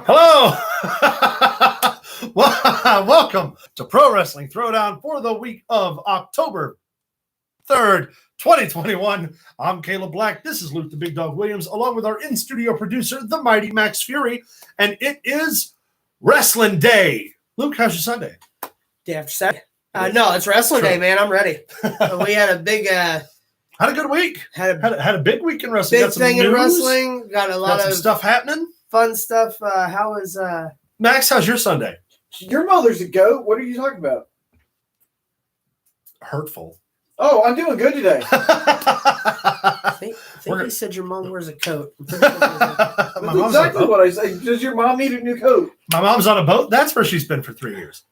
Hello! Welcome to Pro Wrestling Throwdown for the week of October 3rd, 2021. I'm Caleb Black. This is Luke the Big Dog Williams, along with our in-studio producer, the mighty Max Fury. And it is Wrestling Day. Luke, how's your Sunday? Day after Saturday. No, it's Wrestling Day, man. I'm ready. We had a big... had a good week. Had a big week in wrestling. Big thing in wrestling. Got a lot of stuff happening. Fun stuff. How was... Max, how's your Sunday? Your mother's a goat. What are you talking about? Hurtful. Oh, I'm doing good today. I think you said your mom wears a coat. That's exactly what I say. Does your mom need a new coat? My mom's on a boat. That's where she's been for 3 years.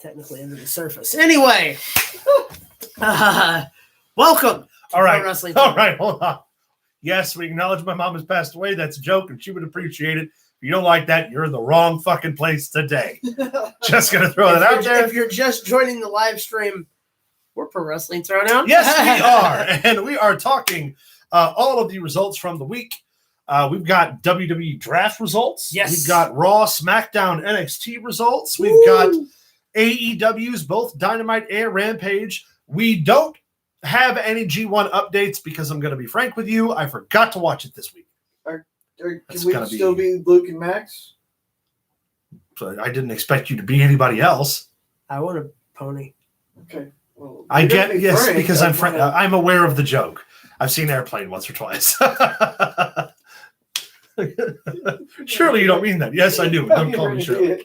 Technically under the surface. Anyway, welcome. All right. Wrestling. All right. Hold on. Yes, we acknowledge my mom has passed away. That's a joke, and she would appreciate it. If you don't like that, you're in the wrong fucking place today. Just going to throw that out there. If you're just joining the live stream, we're Pro Wrestling Throwdown. Yes, we are. And we are talking all of the results from the week. We've got WWE draft results. Yes. We've got Raw, SmackDown, NXT results. We've got AEW's, both Dynamite and Rampage. We don't have any G1 updates because I'm going to be frank with you. I forgot to watch it this week. Can we still be Luke and Max? So I didn't expect you to be anybody else. I want a pony. Okay. Well, I get, yes, frank, because I'm aware of the joke. I've seen Airplane once or twice. Surely you don't mean that. Yes, I do. Don't call me Shirley.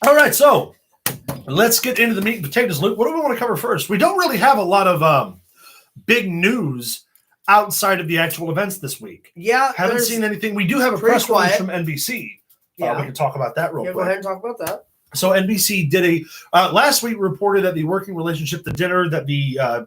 All right, so let's get into the meat and potatoes, Luke. What do we want to cover first? We don't really have a lot of big news outside of the actual events this week. Yeah. Haven't seen anything. We do have a press release from NBC. Yeah. We can talk about that real quick. Go ahead and talk about that. So NBC did last week reported that the working relationship, the dinner that the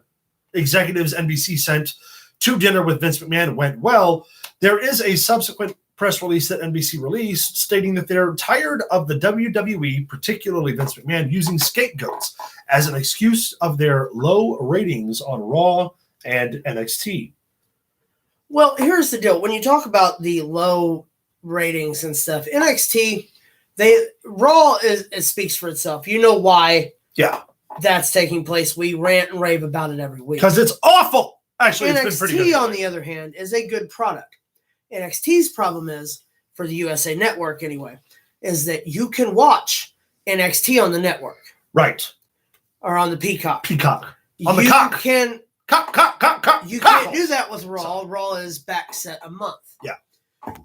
executives NBC sent to dinner with Vince McMahon went well. There is a subsequent press release that NBC released stating that they're tired of the WWE, particularly Vince McMahon, using scapegoats as an excuse of their low ratings on Raw and NXT. Well, here's the deal. When you talk about the low ratings and stuff, NXT, Raw it speaks for itself. You know why that's taking place. We rant and rave about it every week. Because it's awful. Actually, NXT, it's been pretty good. On the other hand, is a good product. NXT's problem is, for the USA Network anyway, is that you can watch NXT on the network. Right. Or on the Peacock. On the cock. You can't do that with Raw. Raw is back set a month. Yeah.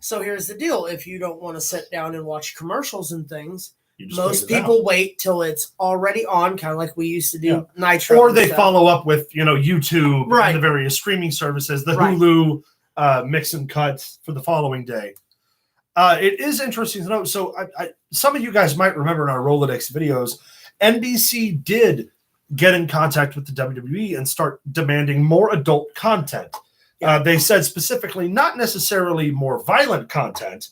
So here's the deal. If you don't want to sit down and watch commercials and things, most wait people wait till it's already on, kind of like we used to do Nitro. Or they follow up with, YouTube and the various streaming services, the Hulu mix and cut for the following day. It is interesting to note. So some of you guys might remember in our Rolodex videos, NBC did get in contact with the WWE and start demanding more adult content. They said specifically not necessarily more violent content,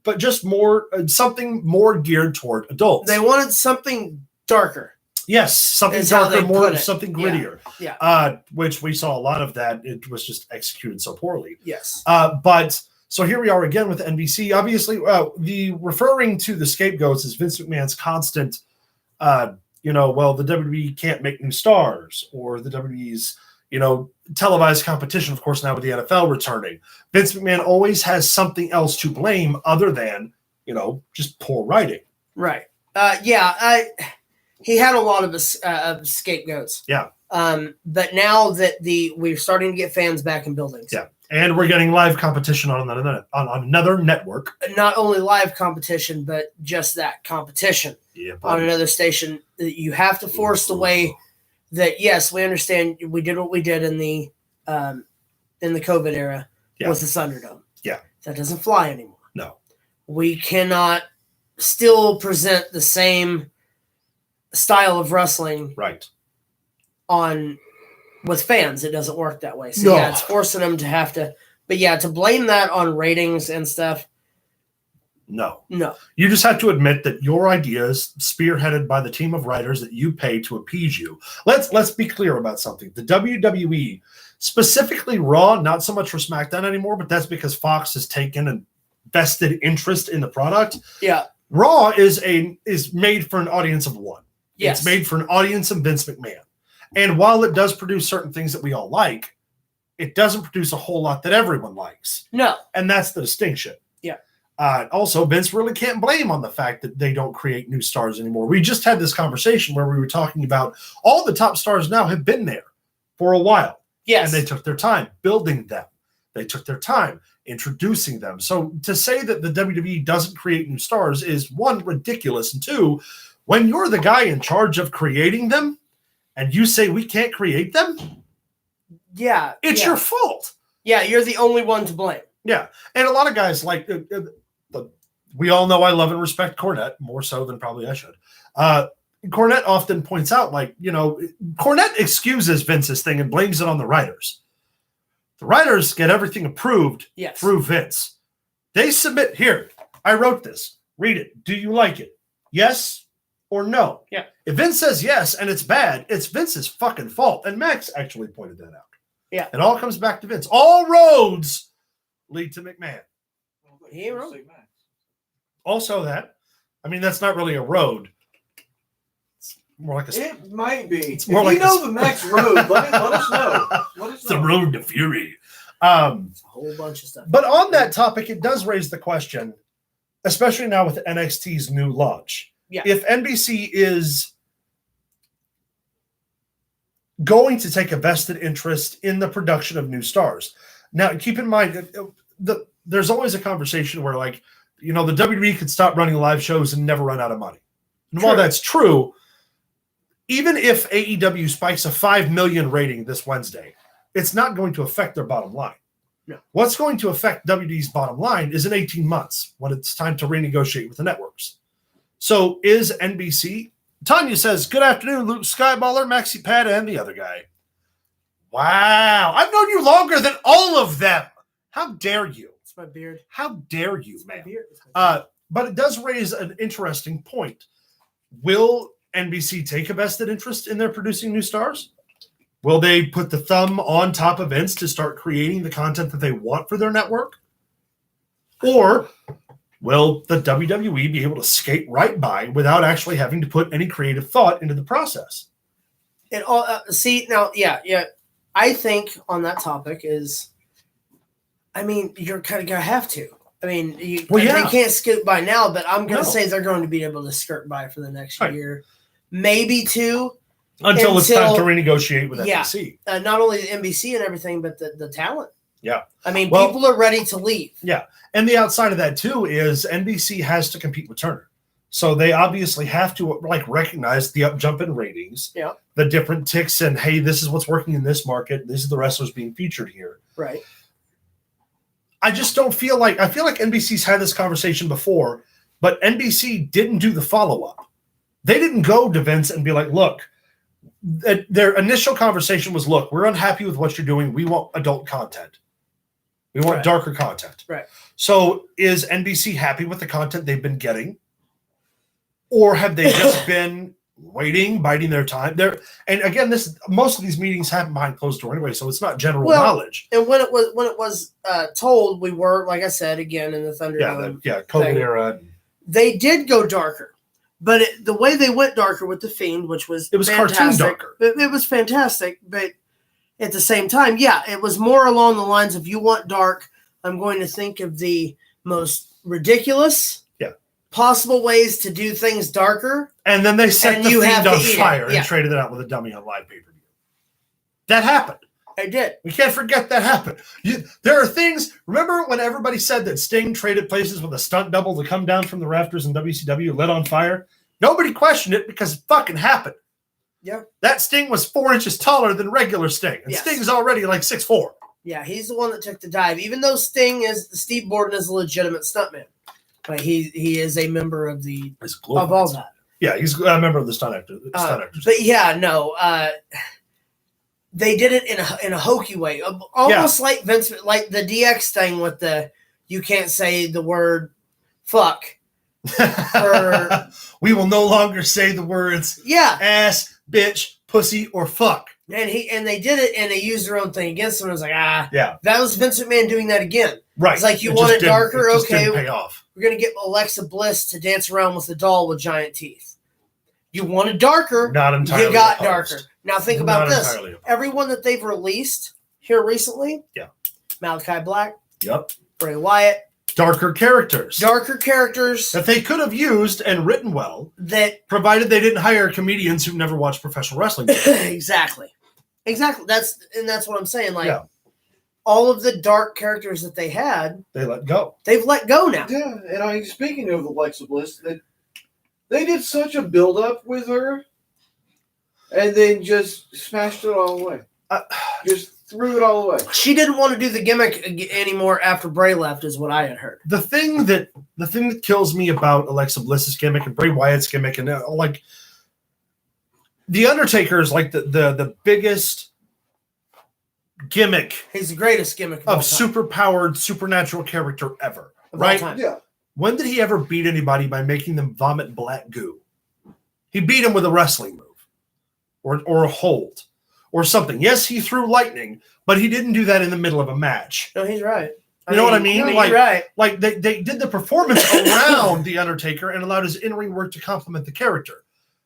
but just more something more geared toward adults. They wanted something darker. Yes, something darker, more something grittier. Yeah. Which we saw a lot of that. It was just executed so poorly. Yes. But so here we are again with NBC. Obviously, the referring to the scapegoats is Vince McMahon's constant, the WWE can't make new stars, or the WWE's, televised competition, of course, now with the NFL returning. Vince McMahon always has something else to blame other than, just poor writing. Right. He had a lot of scapegoats. Yeah. But now that we're starting to get fans back in buildings. Yeah. And we're getting live competition on another network. Not only live competition, but just that competition on another station. You have to force the way that, yes, we understand we did what we did in the COVID era with the Thunderdome. Yeah. That doesn't fly anymore. No. We cannot still present the same style of wrestling with fans. It doesn't work that way. So it's forcing them to have to, but to blame that on ratings and stuff. No. You just have to admit that your ideas, spearheaded by the team of writers that you pay to appease you. Let's be clear about something. The WWE Specifically Raw, not so much for SmackDown anymore, but that's because Fox has taken a vested interest in the product. Yeah. Raw is made for an audience of one. Yes. It's made for an audience of Vince McMahon. And while it does produce certain things that we all like, it doesn't produce a whole lot that everyone likes. No. And that's the distinction. Yeah. Also, Vince really can't blame on the fact that they don't create new stars anymore. We just had this conversation where we were talking about all the top stars now have been there for a while. Yes. And they took their time building them. They took their time introducing them. So to say that the WWE doesn't create new stars is, one, ridiculous. And two, when you're the guy in charge of creating them and you say we can't create them, it's your fault. Yeah, you're the only one to blame. Yeah. And a lot of guys like, we all know I love and respect Cornette more so than probably I should. Cornette often points out, Cornette excuses Vince's thing and blames it on the writers. The writers get everything approved through Vince. They submit, here, I wrote this. Read it. Do you like it? Yes or no? Yeah. If Vince says yes and it's bad, it's Vince's fucking fault. And Max actually pointed that out. Yeah. It all comes back to Vince. All roads lead to McMahon. He wrote. Also that. I mean, that's not really a road. It's more like a... It might be. It's more if like you know the next road, let us know. It's the road to fury. It's a whole bunch of stuff. But on that topic, it does raise the question, especially now with NXT's new launch. Yeah. If NBC is going to take a vested interest in the production of new stars. Now, keep in mind, there's always a conversation where, the WWE could stop running live shows and never run out of money. And while that's true, even if AEW spikes a 5 million rating this Wednesday, it's not going to affect their bottom line. No. What's going to affect WWE's bottom line is in 18 months when it's time to renegotiate with the networks. So is NBC... Tanya says, good afternoon, Luke Skyballer, Maxi Pata, and the other guy. Wow. I've known you longer than all of them. How dare you? It's my beard. How dare you, It's man? my beard. But it does raise an interesting point. Will NBC take a vested interest in their producing new stars? Will they put the thumb on top of Vince to start creating the content that they want for their network? Or will the WWE be able to skate right by without actually having to put any creative thought into the process? It all I think on that topic is, you're kind of gonna have to. They can't scoot by now, but I'm gonna say they're going to be able to skirt by for the next year, maybe two, until it's time to renegotiate with NBC. Not only the NBC and everything, but the talent. Yeah. People are ready to leave. Yeah. And the outside of that, too, is NBC has to compete with Turner. So they obviously have to recognize the up jump in ratings, the different ticks, and, hey, this is what's working in this market. These are the wrestlers being featured here. Right. I just don't feel like – I feel like NBC's had this conversation before, but NBC didn't do the follow-up. They didn't go to Vince and be like, look, their initial conversation was, look, we're unhappy with what you're doing. We want adult content. We want darker content. Right. So is NBC happy with the content they've been getting? Or have they just been waiting, biding their time? And again, most of these meetings happen behind closed door anyway, so it's not general knowledge. And when it was told, we were, like I said, again in the Thunderdome. COVID era. They did go darker. But the way they went darker with The Fiend, which was fantastic, cartoon darker. It was fantastic, but at the same time, it was more along the lines of, you want dark, I'm going to think of the most ridiculous possible ways to do things darker. And then they set the Fiend on fire and traded it out with a dummy on live pay-per-view. That happened. It did. We can't forget that happened. There are things, remember when everybody said that Sting traded places with a stunt double to come down from the rafters in WCW, lit on fire? Nobody questioned it because it fucking happened. Yeah. That Sting was 4 inches taller than regular Sting. And Sting's already like 6'4". Yeah, he's the one that took the dive. Even though Steve Borden is a legitimate stuntman. But he is a member of all that. Yeah, he's a member of the stunt actors. But they did it in a hokey way, almost like Vince, like the DX thing with the you can't say the word fuck. We will no longer say the words ass, bitch, pussy, or fuck. And they did it, and they used their own thing against him. I was like, yeah, that was Vince McMahon doing that again. Right. It's like, you want it darker? Okay, pay off. We're gonna get Alexa Bliss to dance around with a doll with giant teeth. You want it darker? Not entirely. You got opposed. darker. Now think about this. Everyone that they've released here recently. Yeah. Malachi Black. Yep. Bray Wyatt. Darker characters that they could have used and written well, that provided they didn't hire comedians who never watched professional wrestling. Exactly. That's what I'm saying. Like, all of the dark characters that they had, they let go. They've let go now. Yeah, and speaking of Alexa Bliss, they did such a build up with her, and then just smashed it all away. Just threw it all away. She didn't want to do the gimmick anymore after Bray left, is what I had heard. The thing that kills me about Alexa Bliss's gimmick and Bray Wyatt's gimmick, and like the Undertaker is like the biggest gimmick. He's the greatest gimmick of superpowered supernatural character ever. Right? Yeah. When did he ever beat anybody by making them vomit black goo? He beat him with a wrestling move, or a hold. Or something. Yes, he threw lightning, but he didn't do that in the middle of a match. No, he's right. You know what I mean? No, like, right. Like they did the performance around The Undertaker and allowed his in-ring work to complement the character.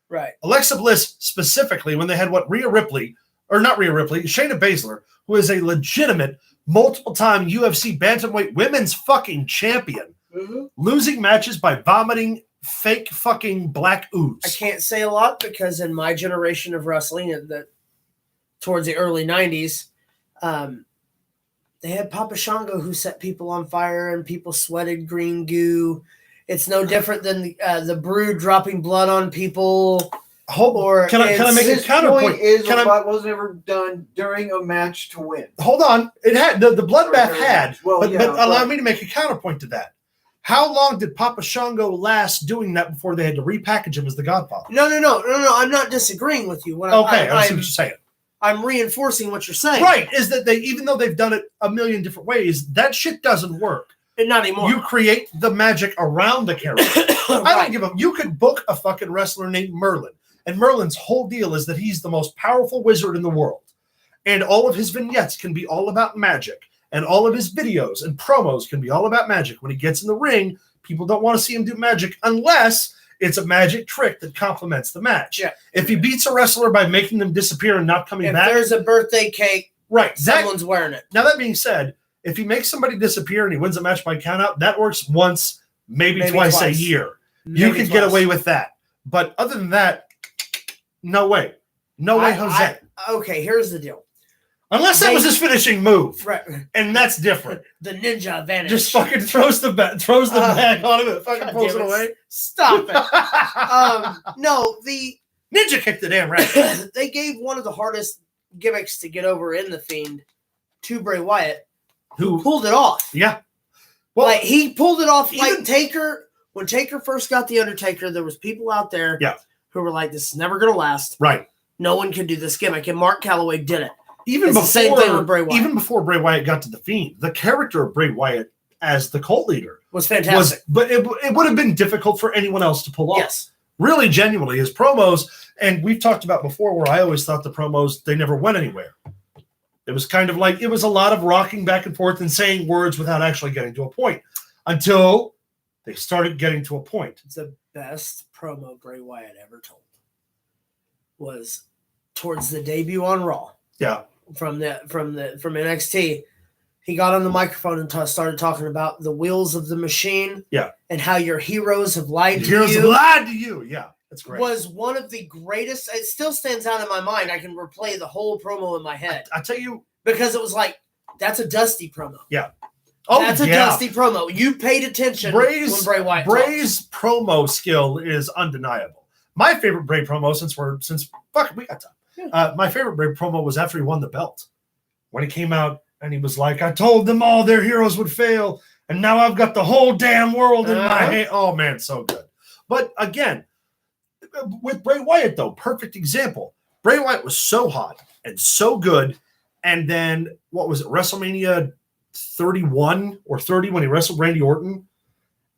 Right. Alexa Bliss specifically, when they had Shayna Baszler, who is a legitimate multiple-time UFC bantamweight women's fucking champion, losing matches by vomiting fake fucking black ooze. I can't say a lot because in my generation of wrestling, towards the early 90s, they had Papa Shango who set people on fire and people sweated green goo. It's no different than the Brood dropping blood on people. Can I make a counterpoint? That wasn't ever done during a match to win. Hold on. It had the bloodbath had. But allow me to make a counterpoint to that. How long did Papa Shango last doing that before they had to repackage him as the Godfather? No. I'm not disagreeing with you. I see what you're saying. I'm reinforcing what you're saying. Right, is that even though they've done it a million different ways, that shit doesn't work. Not anymore. You create the magic around the character. I don't give a... You could book a fucking wrestler named Merlin, and Merlin's whole deal is that he's the most powerful wizard in the world. And all of his vignettes can be all about magic, and all of his videos and promos can be all about magic. When he gets in the ring, people don't want to see him do magic unless... it's a magic trick that complements the match. Yeah. If he beats a wrestler by making them disappear and not coming back. If there's a birthday cake, right, someone's wearing it. Now, that being said, if he makes somebody disappear and he wins a match by countout, that works once, maybe twice a year. You could get away with that. But other than that, no way. No way, Jose. Okay, here's the deal. Unless that was his finishing move. Right. And that's different. The ninja advantage. Just fucking throws the bag on him and fucking pulls it away. Stop it. No, the ninja kicked the damn rat. They gave one of the hardest gimmicks to get over in The Fiend to Bray Wyatt, who pulled it off. Yeah. Well, like, he pulled it off like Taker. When Taker first got The Undertaker, there was people out there who were like, this is never going to last. Right. No one can do this gimmick. And Mark Calloway did it. Even before Bray Wyatt got to The Fiend, the character of Bray Wyatt as the cult leader was fantastic. But it would have been difficult for anyone else to pull off. Yes. Really, genuinely, his promos, and we've talked about before where I always thought the promos, they never went anywhere. It was kind of like, it was a lot of rocking back and forth and saying words without actually getting to a point until they started getting to a point. The best promo Bray Wyatt ever told was towards the debut on Raw. Yeah. From NXT, he got on the microphone and started talking about the wheels of the machine. Yeah. And how your heroes have lied to you. Heroes have lied to you. Yeah. That's great. Was one of the greatest. It still stands out in my mind. I can replay the whole promo in my head. I tell you. Because it was like, that's a Dusty promo. Yeah. Oh, that's a Dusty promo. You paid attention when Bray Wyatt Bray's promo skill is undeniable. My favorite Bray promo we got time. Yeah. My favorite Bray promo was after he won the belt. When he came out and he was like, I told them all their heroes would fail, and now I've got the whole damn world in my hand. Oh, man, so good. But again, with Bray Wyatt, though, perfect example. Bray Wyatt was so hot and so good, and then, what was it, WrestleMania 31 or 30 when he wrestled Randy Orton?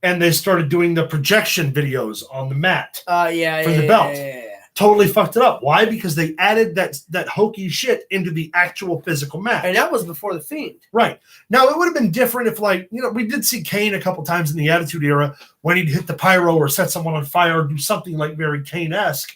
And they started doing the projection videos on the mat for the belt. Yeah. totally fucked it up. Why? Because they added that hokey shit into the actual physical match. And that was before The Fiend. Right. Now, it would have been different if, like, you know, we did see Kane a couple times in the Attitude Era when he'd hit the pyro or set someone on fire or do something like very Kane-esque.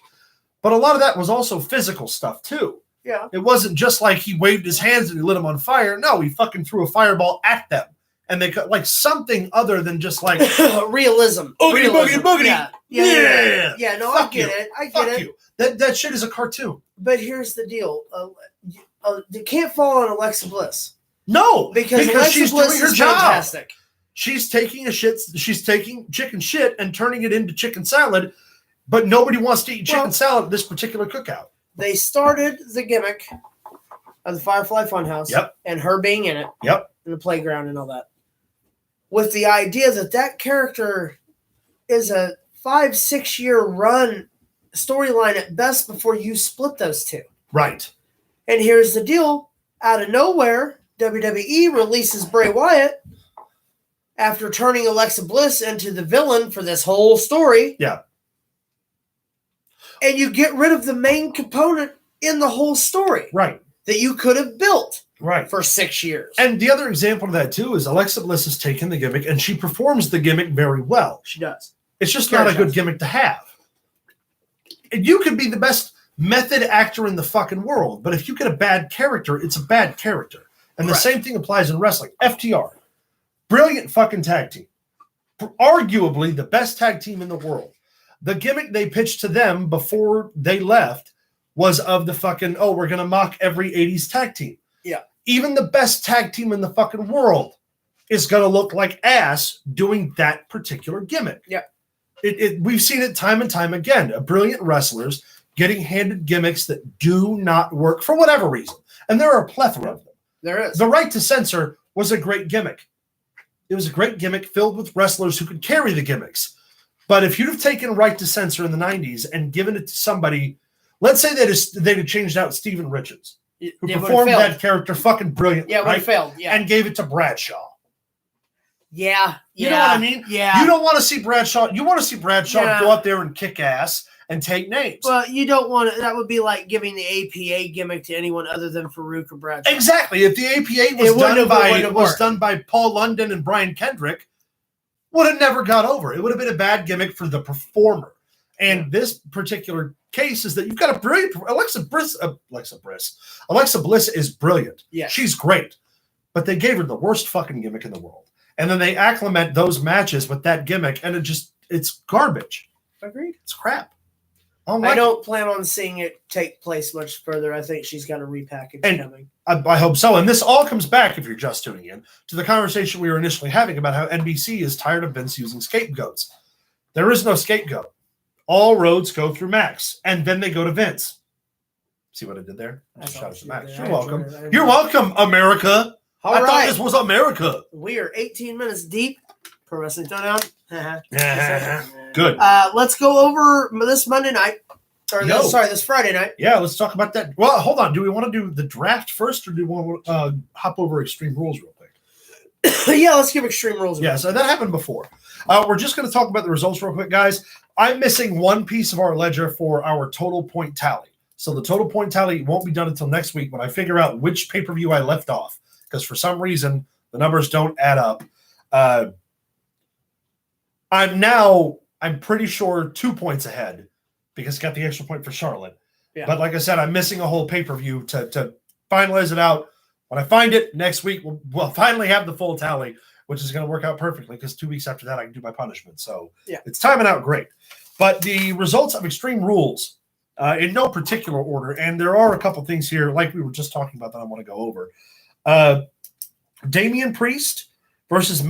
But a lot of that was also physical stuff, too. Yeah. It wasn't just like he waved his hands and he lit them on fire. No, he fucking threw a fireball at them. And they got like something other than just like realism. Boogity, boogity, boogity. Yeah. No, Fuck I get it. I get Fuck it. you. That shit is a cartoon. But here's the deal. You can't fall on Alexa Bliss. No, because Alexa she's Bliss doing her is job. fantastic. She's taking chicken shit and turning it into chicken salad, but nobody wants to eat chicken salad at this particular cookout. They started the gimmick of the Firefly Funhouse. Yep. And her being in it. Yep. In the playground and all that. With the idea that character is a 5-6 year run storyline at best before you split those two. Right. And here's the deal. Out of nowhere, WWE releases Bray Wyatt after turning Alexa Bliss into the villain for this whole story. Yeah. And you get rid of the main component in the whole story. Right. That you could have built. Right. For 6 years. And the other example of that, too, is Alexa Bliss has taken the gimmick and she performs the gimmick very well. She does. It's just not a good gimmick to have. You could be the best method actor in the fucking world, but if you get a bad character, it's a bad character. And the same thing applies in wrestling. FTR. Brilliant fucking tag team. Arguably the best tag team in the world. The gimmick they pitched to them before they left was of the fucking, we're going to mock every 80s tag team. Yeah. Even the best tag team in the fucking world is going to look like ass doing that particular gimmick. Yeah. We've seen it time and time again. Brilliant wrestlers getting handed gimmicks that do not work for whatever reason. And there are a plethora of them. There is. The Right to Censor was a great gimmick. It was a great gimmick filled with wrestlers who could carry the gimmicks. But if you'd have taken Right to Censor in the 90s and given it to somebody, let's say they'd have changed out Steven Richards, who performed that character fucking brilliantly. Yeah, it failed. Yeah. And gave it to Bradshaw. Yeah. You know what I mean? Yeah. You don't want to see Bradshaw. You want to see Bradshaw go out there and kick ass and take names. Well, you don't want to. That would be like giving the APA gimmick to anyone other than Farouk or Bradshaw. Exactly. If the APA was done by Paul London and Brian Kendrick, would have never got over. It would have been a bad gimmick for the performer. And this particular case is that you've got a brilliant Alexa Bliss is brilliant. Yeah. She's great. But they gave her the worst fucking gimmick in the world. And then they acclimate those matches with that gimmick, and it's garbage. Agreed. It's crap. I don't plan on seeing it take place much further. I think she's got a repackage coming. I hope so. And this all comes back, if you're just tuning in, to the conversation we were initially having about how NBC is tired of Vince using scapegoats. There is no scapegoat. All roads go through Max, and then they go to Vince. See what I did there? Shout out to Max. You're welcome. You're welcome, America. I thought this was America. We are 18 minutes deep. Pro Wrestling Throwdown. Good. Let's go over this Monday night. This Friday night. Yeah, let's talk about that. Well, hold on. Do we want to do the draft first, or do we want to hop over Extreme Rules real quick? Yeah, let's give Extreme Rules. Yeah, so that happened before. We're just going to talk about the results real quick, guys. I'm missing one piece of our ledger for our total point tally. So the total point tally won't be done until next week when I figure out which pay-per-view I left off. Because for some reason, the numbers don't add up. I'm pretty sure 2 points ahead because I got the extra point for Charlotte. Yeah. But like I said, I'm missing a whole pay-per-view to finalize it out. When I find it next week, we'll finally have the full tally, which is going to work out perfectly because 2 weeks after that, I can do my punishment. So it's timing out great. But the results of Extreme Rules, in no particular order, and there are a couple things here, like we were just talking about, that I want to go over. Damian Priest versus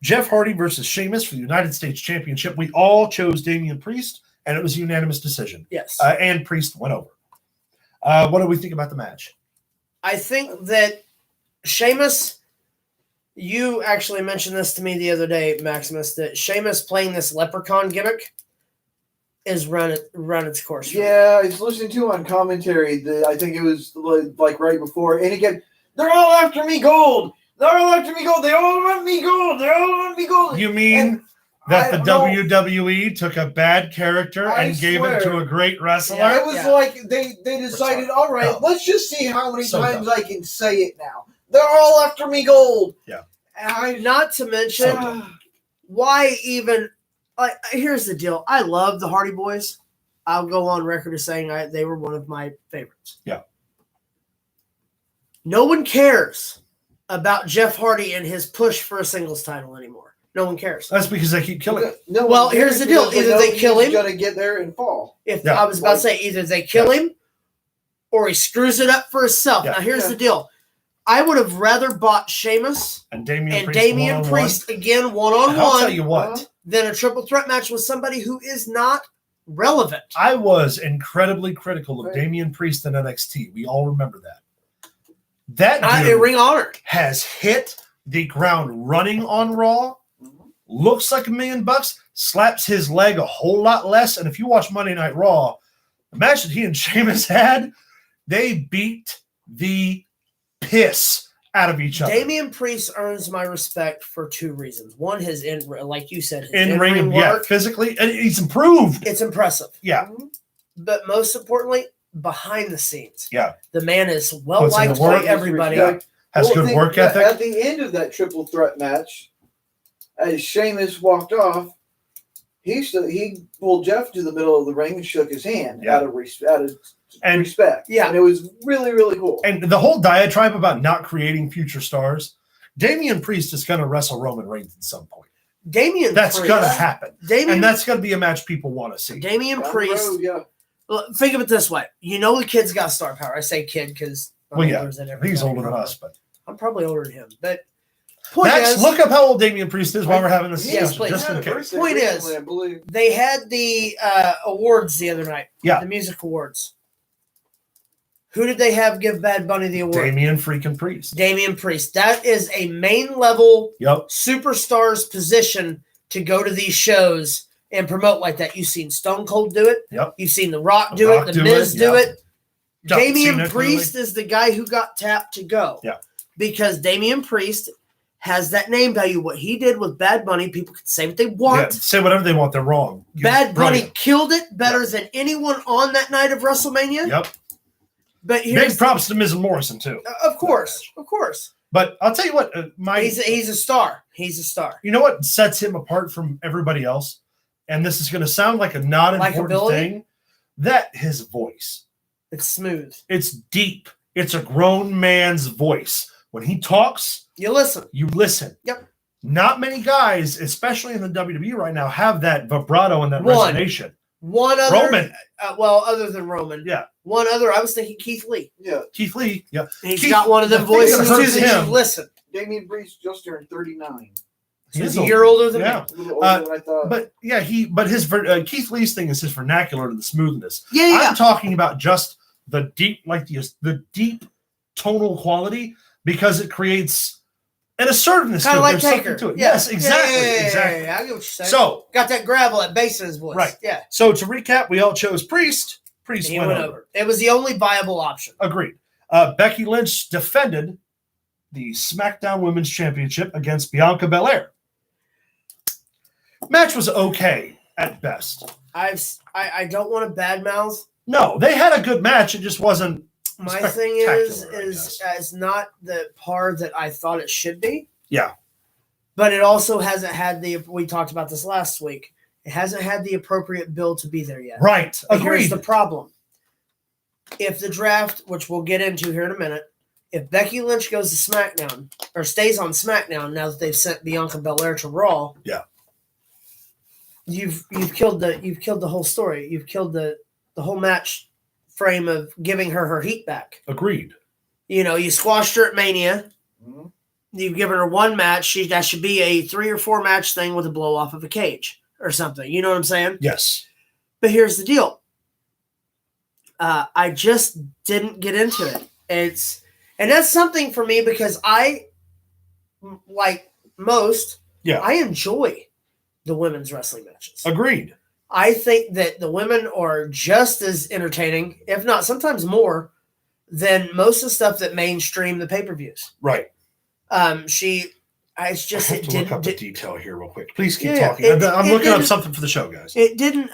Jeff Hardy versus Sheamus for the United States Championship. We all chose Damian Priest, and it was a unanimous decision. Yes. And Priest went over. What do we think about the match? I think that Sheamus, you actually mentioned this to me the other day, Maximus, that Sheamus playing this leprechaun gimmick is run its course. Yeah, I was listening to him on commentary. I think it was like right before. And again, they're all after me gold. They're all after me gold. They all want me gold. They all want me gold. You mean that the WWE took a bad character and gave it to a great wrestler? Yeah, it was like they decided, all right, let's just see how many times I can say it now. They're all after me gold. Yeah. Not to mention, why even here's the deal. I love the Hardy Boys. I'll go on record as saying they were one of my favorites. Yeah. No one cares about Jeff Hardy and his push for a singles title anymore. No one cares. That's because they keep killing him. No, well, here's the deal. Either they kill him. Got to get there and fall. I was about to say, either they kill him or he screws it up for himself. Yeah. Now, here's the deal. I would have rather bought Sheamus and Damian Priest again one-on-one. I'll tell you what. Than a triple threat match with somebody who is not relevant. I was incredibly critical of Damian Priest in NXT. We all remember that. That dude Ring Honor has hit the ground running on Raw. Looks like $1 million, slaps his leg a whole lot less. And if you watch Monday Night Raw, the match that he and Sheamus had, they beat the piss out of each other. Damian Priest earns my respect for two reasons. One, his like you said, his in-ring work, physically, and he's improved. It's impressive. Yeah. But most importantly, behind the scenes. Yeah. The man is well liked by everybody. Has good work ethic. At the end of that triple threat match, as Sheamus walked off, he pulled Jeff to the middle of the ring and shook his hand out of respect. Yeah. And it was really, really cool. And the whole diatribe about not creating future stars, Damian Priest is going to wrestle Roman Reigns at some point. That's going to happen. And that's going to be a match people want to see. Damian Priest. Think of it this way. You know the kid's got star power. I say kid because he's older than us, but I'm probably older than him. But look up how old Damian Priest is while we're having this discussion. Just in case. Point is, they had the awards the other night. Yeah. The music awards. Who did they have give Bad Bunny the award? Damian freaking Priest. Damian Priest. That is a main level superstar's position to go to these shows and promote like that. You've seen Stone Cold do it. Yep. You've seen The Rock do it. The Miz do it. Damian Priest is the guy who got tapped to go. Yeah. Because Damian Priest has that name value. What he did with Bad Bunny, people can say what they want. Yeah, say whatever they want. They're wrong. Bad Bunny killed it better than anyone on that night of WrestleMania. Yep. But big props to Miz and Morrison too. Of course. But I'll tell you what, he's a star. He's a star. You know what sets him apart from everybody else? And this is going to sound like a not important thing. That his voice. It's smooth. It's deep. It's a grown man's voice. When he talks, you listen. Yep. Not many guys, especially in the WWE right now, have that vibrato and that resonation. One other Roman. Other than Roman. Yeah. One other, I was thinking Keith Lee. Yeah. Keith Lee. Yeah. He's got one of them voices too that you listen. Damian Priest just turned 39. So he's a year older than me. A little older than I thought. But his Keith Lee's thing is his vernacular and the smoothness. Yeah. I'm talking about just the deep, the deep tonal quality because it creates an assertiveness kind to of it. like There's Taker. To it. Yes, exactly. Exactly. I get what you're saying. So got that gravel, that bass in his voice. Right. Yeah. So to recap, we all chose Priest. Priest went over. It was the only viable option. Agreed. Becky Lynch defended the SmackDown Women's Championship against Bianca Belair. Match was okay at best. I don't want to badmouth. No, they had a good match. It just wasn't. My thing is not the par that I thought it should be. Yeah. But it also hasn't had we talked about this last week. It hasn't had the appropriate build to be there yet. Right. Agreed. Here's the problem. If the draft, which we'll get into here in a minute, if Becky Lynch goes to SmackDown or stays on SmackDown now that they've sent Bianca Belair to Raw, you've killed the whole story. You've killed the whole match frame of giving her heat back. Agreed. You squashed her at Mania. Mm-hmm. You've given her one match. That should be a 3 or 4 match thing with a blow off of a cage or something. You know what I'm saying? Yes. But here's the deal. I just didn't get into it. And that's something for me because I, like most, I enjoy the women's wrestling matches. Agreed. I think that the women are just as entertaining, if not sometimes more, than most of the stuff that mainstream the pay-per-views. Right. It's just I have it to look didn't. up a detail here real quick. Please keep Yeah, talking. it I'm looking up didn't- something for the show, guys. It didn't.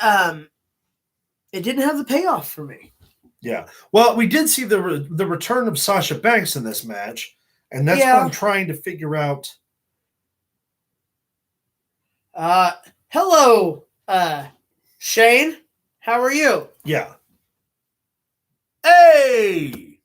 It didn't have the payoff for me. Yeah. Well, we did see the return of Sasha Banks in this match, and that's what I'm trying to figure out. Hello, Shane. How are you? Yeah. Hey!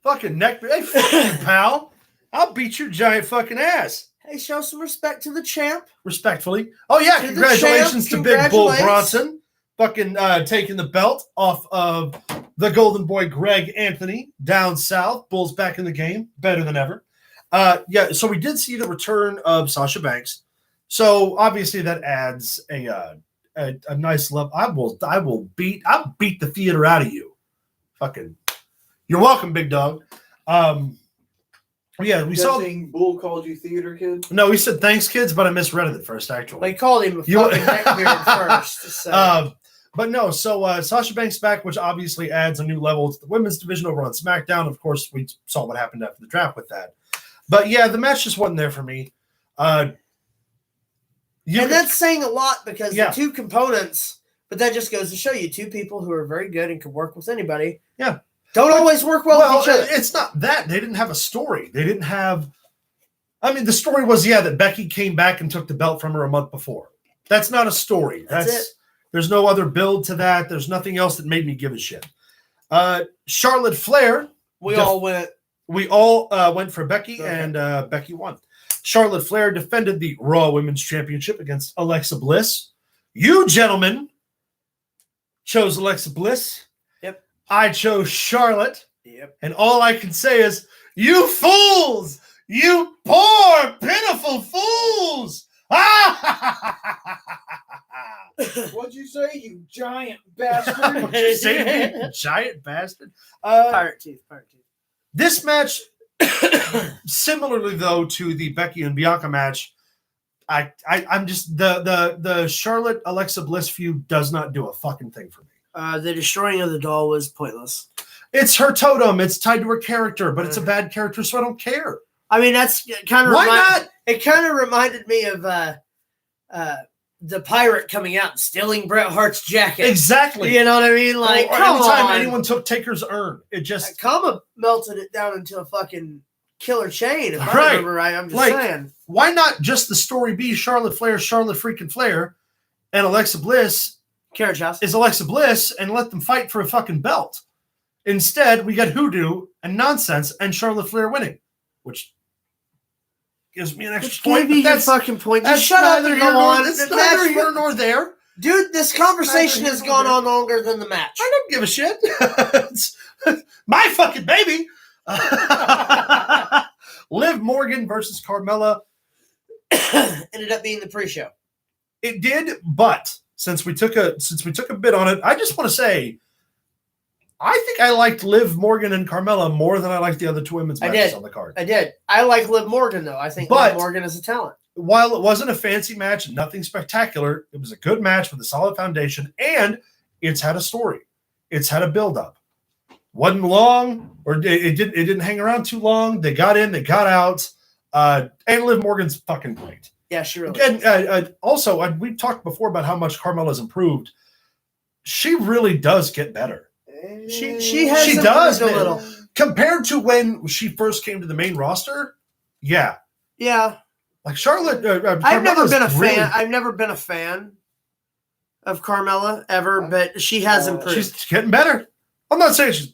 Fucking neck. Hey, fuck you, pal. I'll beat your giant fucking ass. Hey, show some respect to the champ. Respectfully. Oh, yeah. To the Congratulations champ, to Big Bull congratulations. Bronson. Fucking taking the belt off of the golden boy Greg Anthony down south. Bull's back in the game. Better than ever. Yeah, so we did see the return of Sasha Banks. So obviously that adds a nice level. I'll beat the theater out of you. Fucking, you're welcome, big dog. Yeah, we saw. Bull called you theater kid. No, he said thanks, kids, but I misread it at first. Actually, They called him a fucking neckbeard first. So. But no. So Sasha Banks back, which obviously adds a new level to the women's division over on SmackDown. Of course, we saw what happened after the draft with that. But yeah, the match just wasn't there for me. And that's saying a lot because the two components, but that just goes to show you two people who are very good and can work with anybody. Yeah. Don't always work well with each other. It's not that. They didn't have a story. They didn't have. I mean, the story was, that Becky came back and took the belt from her a month before. That's not a story. That's it. There's no other build to that. There's nothing else that made me give a shit. Charlotte Flair. We all went for Becky, and Becky won. Charlotte Flair defended the Raw Women's Championship against Alexa Bliss. You gentlemen chose Alexa Bliss. Yep. I chose Charlotte. Yep. And all I can say is, you fools! You poor, pitiful fools! What'd you say, you giant bastard? What'd you say, you giant bastard? Pirate teeth. This match, similarly though to the Becky and Bianca match, I'm just the Charlotte Alexa Bliss feud does not do a fucking thing for me. The destroying of the doll was pointless. It's her totem. It's tied to her character, but it's a bad character, so I don't care. I mean, that's kind of why not? It kind of reminded me of the pirate coming out and stealing Bret Hart's jacket. Exactly. You know what I mean? Like, or anytime anyone took Taker's urn, it just Kama melted it down into a fucking killer chain. If I remember right, I'm just saying. Why not just the story be Charlotte Flair, Charlotte freaking Flair, and Alexa Bliss? Carriage House is Alexa Bliss, and let them fight for a fucking belt. Instead, we got hoodoo and nonsense, and Charlotte Flair winning, which gives me an extra point. Give you your fucking point. Just shut up and go on. It's neither here nor there. Dude, this conversation has gone on longer than the match. I don't give a shit. It's my fucking baby. Liv Morgan versus Carmella. Ended up being the pre-show. It did, but since we took a bid on it, I just want to say I think I liked Liv Morgan and Carmella more than I liked the other two women's matches on the card. I did. I like Liv Morgan, though. I think Liv Morgan is a talent. While it wasn't a fancy match, nothing spectacular, it was a good match with a solid foundation, and it's had a story. It's had a build-up. Wasn't long, or it didn't hang around too long. They got in, they got out, and Liv Morgan's fucking great. Yeah, she really is. And also, we talked before about how much Carmella's improved. She really does get better. She does a little compared to when she first came to the main roster. Yeah. Like Charlotte, I've never been a fan. I've never been a fan of Carmella ever, but she has improved. She's getting better. I'm not saying she's,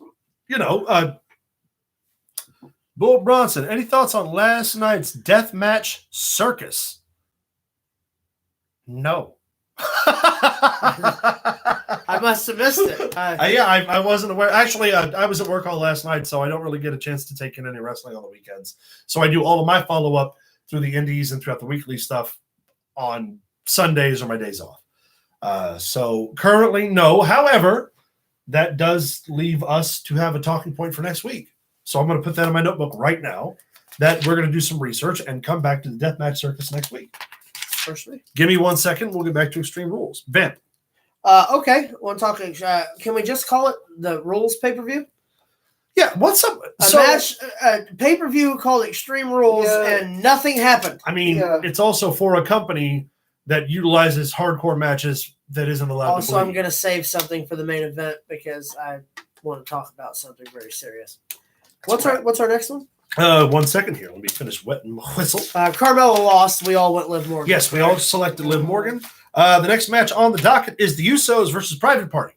Bull Bronson. Any thoughts on last night's death match circus? No. I must have missed it. I wasn't aware. Actually, I was at work all last night, so I don't really get a chance to take in any wrestling on the weekends. So I do all of my follow-up through the indies and throughout the weekly stuff on Sundays or my days off. So currently, no. However, that does leave us to have a talking point for next week. So I'm going to put that in my notebook right now, that we're going to do some research and come back to the Deathmatch Circus next week. First week. Give me 1 second. We'll get back to Extreme Rules. Vamp. Okay. One talking. Can we just call it the Rules pay-per-view? Yeah, what's up? A pay-per-view called Extreme Rules, and nothing happened. I mean, it's also for a company that utilizes hardcore matches that isn't allowed to Also, bleed. I'm going to save something for the main event because I want to talk about something very serious. What's our next one? 1 second here. Let me finish wetting my whistle. Carmella lost. We all went Liv Morgan. Yes, we all selected Liv Morgan. The next match on the docket is the Usos versus Private Party.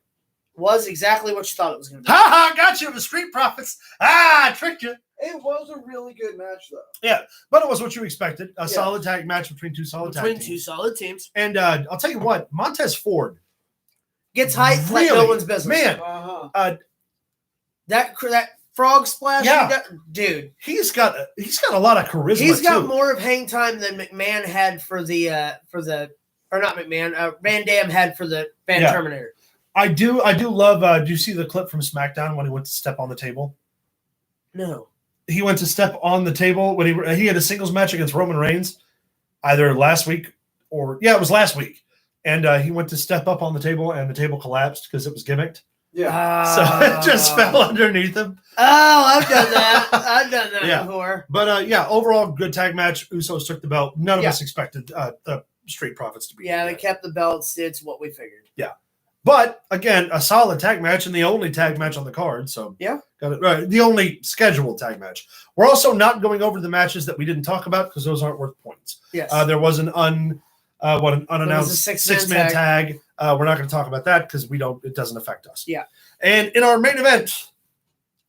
Was exactly what you thought it was going to be. Ha ha! Got you, the Street Profits. I tricked you. It was a really good match, though. Yeah, but it was what you expected. A solid tag match between two solid teams. And I'll tell you what, Montez Ford gets hyped like no one's business. Man, that frog splash, dude. He's got a lot of charisma. He's got more of hang time than McMahon had for the or not McMahon. Van Dam had for the Terminator. I do love. Do you see the clip from SmackDown when he went to step on the table? No. He went to step on the table when he had a singles match against Roman Reigns, either last week or it was last week, and he went to step up on the table and the table collapsed because it was gimmicked. Yeah. So it just fell underneath him. Oh, I've done that. I've done that before. But overall good tag match. Usos took the belt. None of us expected the Street Profits to be. Yeah, they kept the belts. It's what we figured. Yeah. But again, a solid tag match and the only tag match on the card. So got it right. The only scheduled tag match. We're also not going over the matches that we didn't talk about because those aren't worth points. Yes. There was an unannounced six-man tag. We're not going to talk about that because it doesn't affect us. Yeah. And in our main event,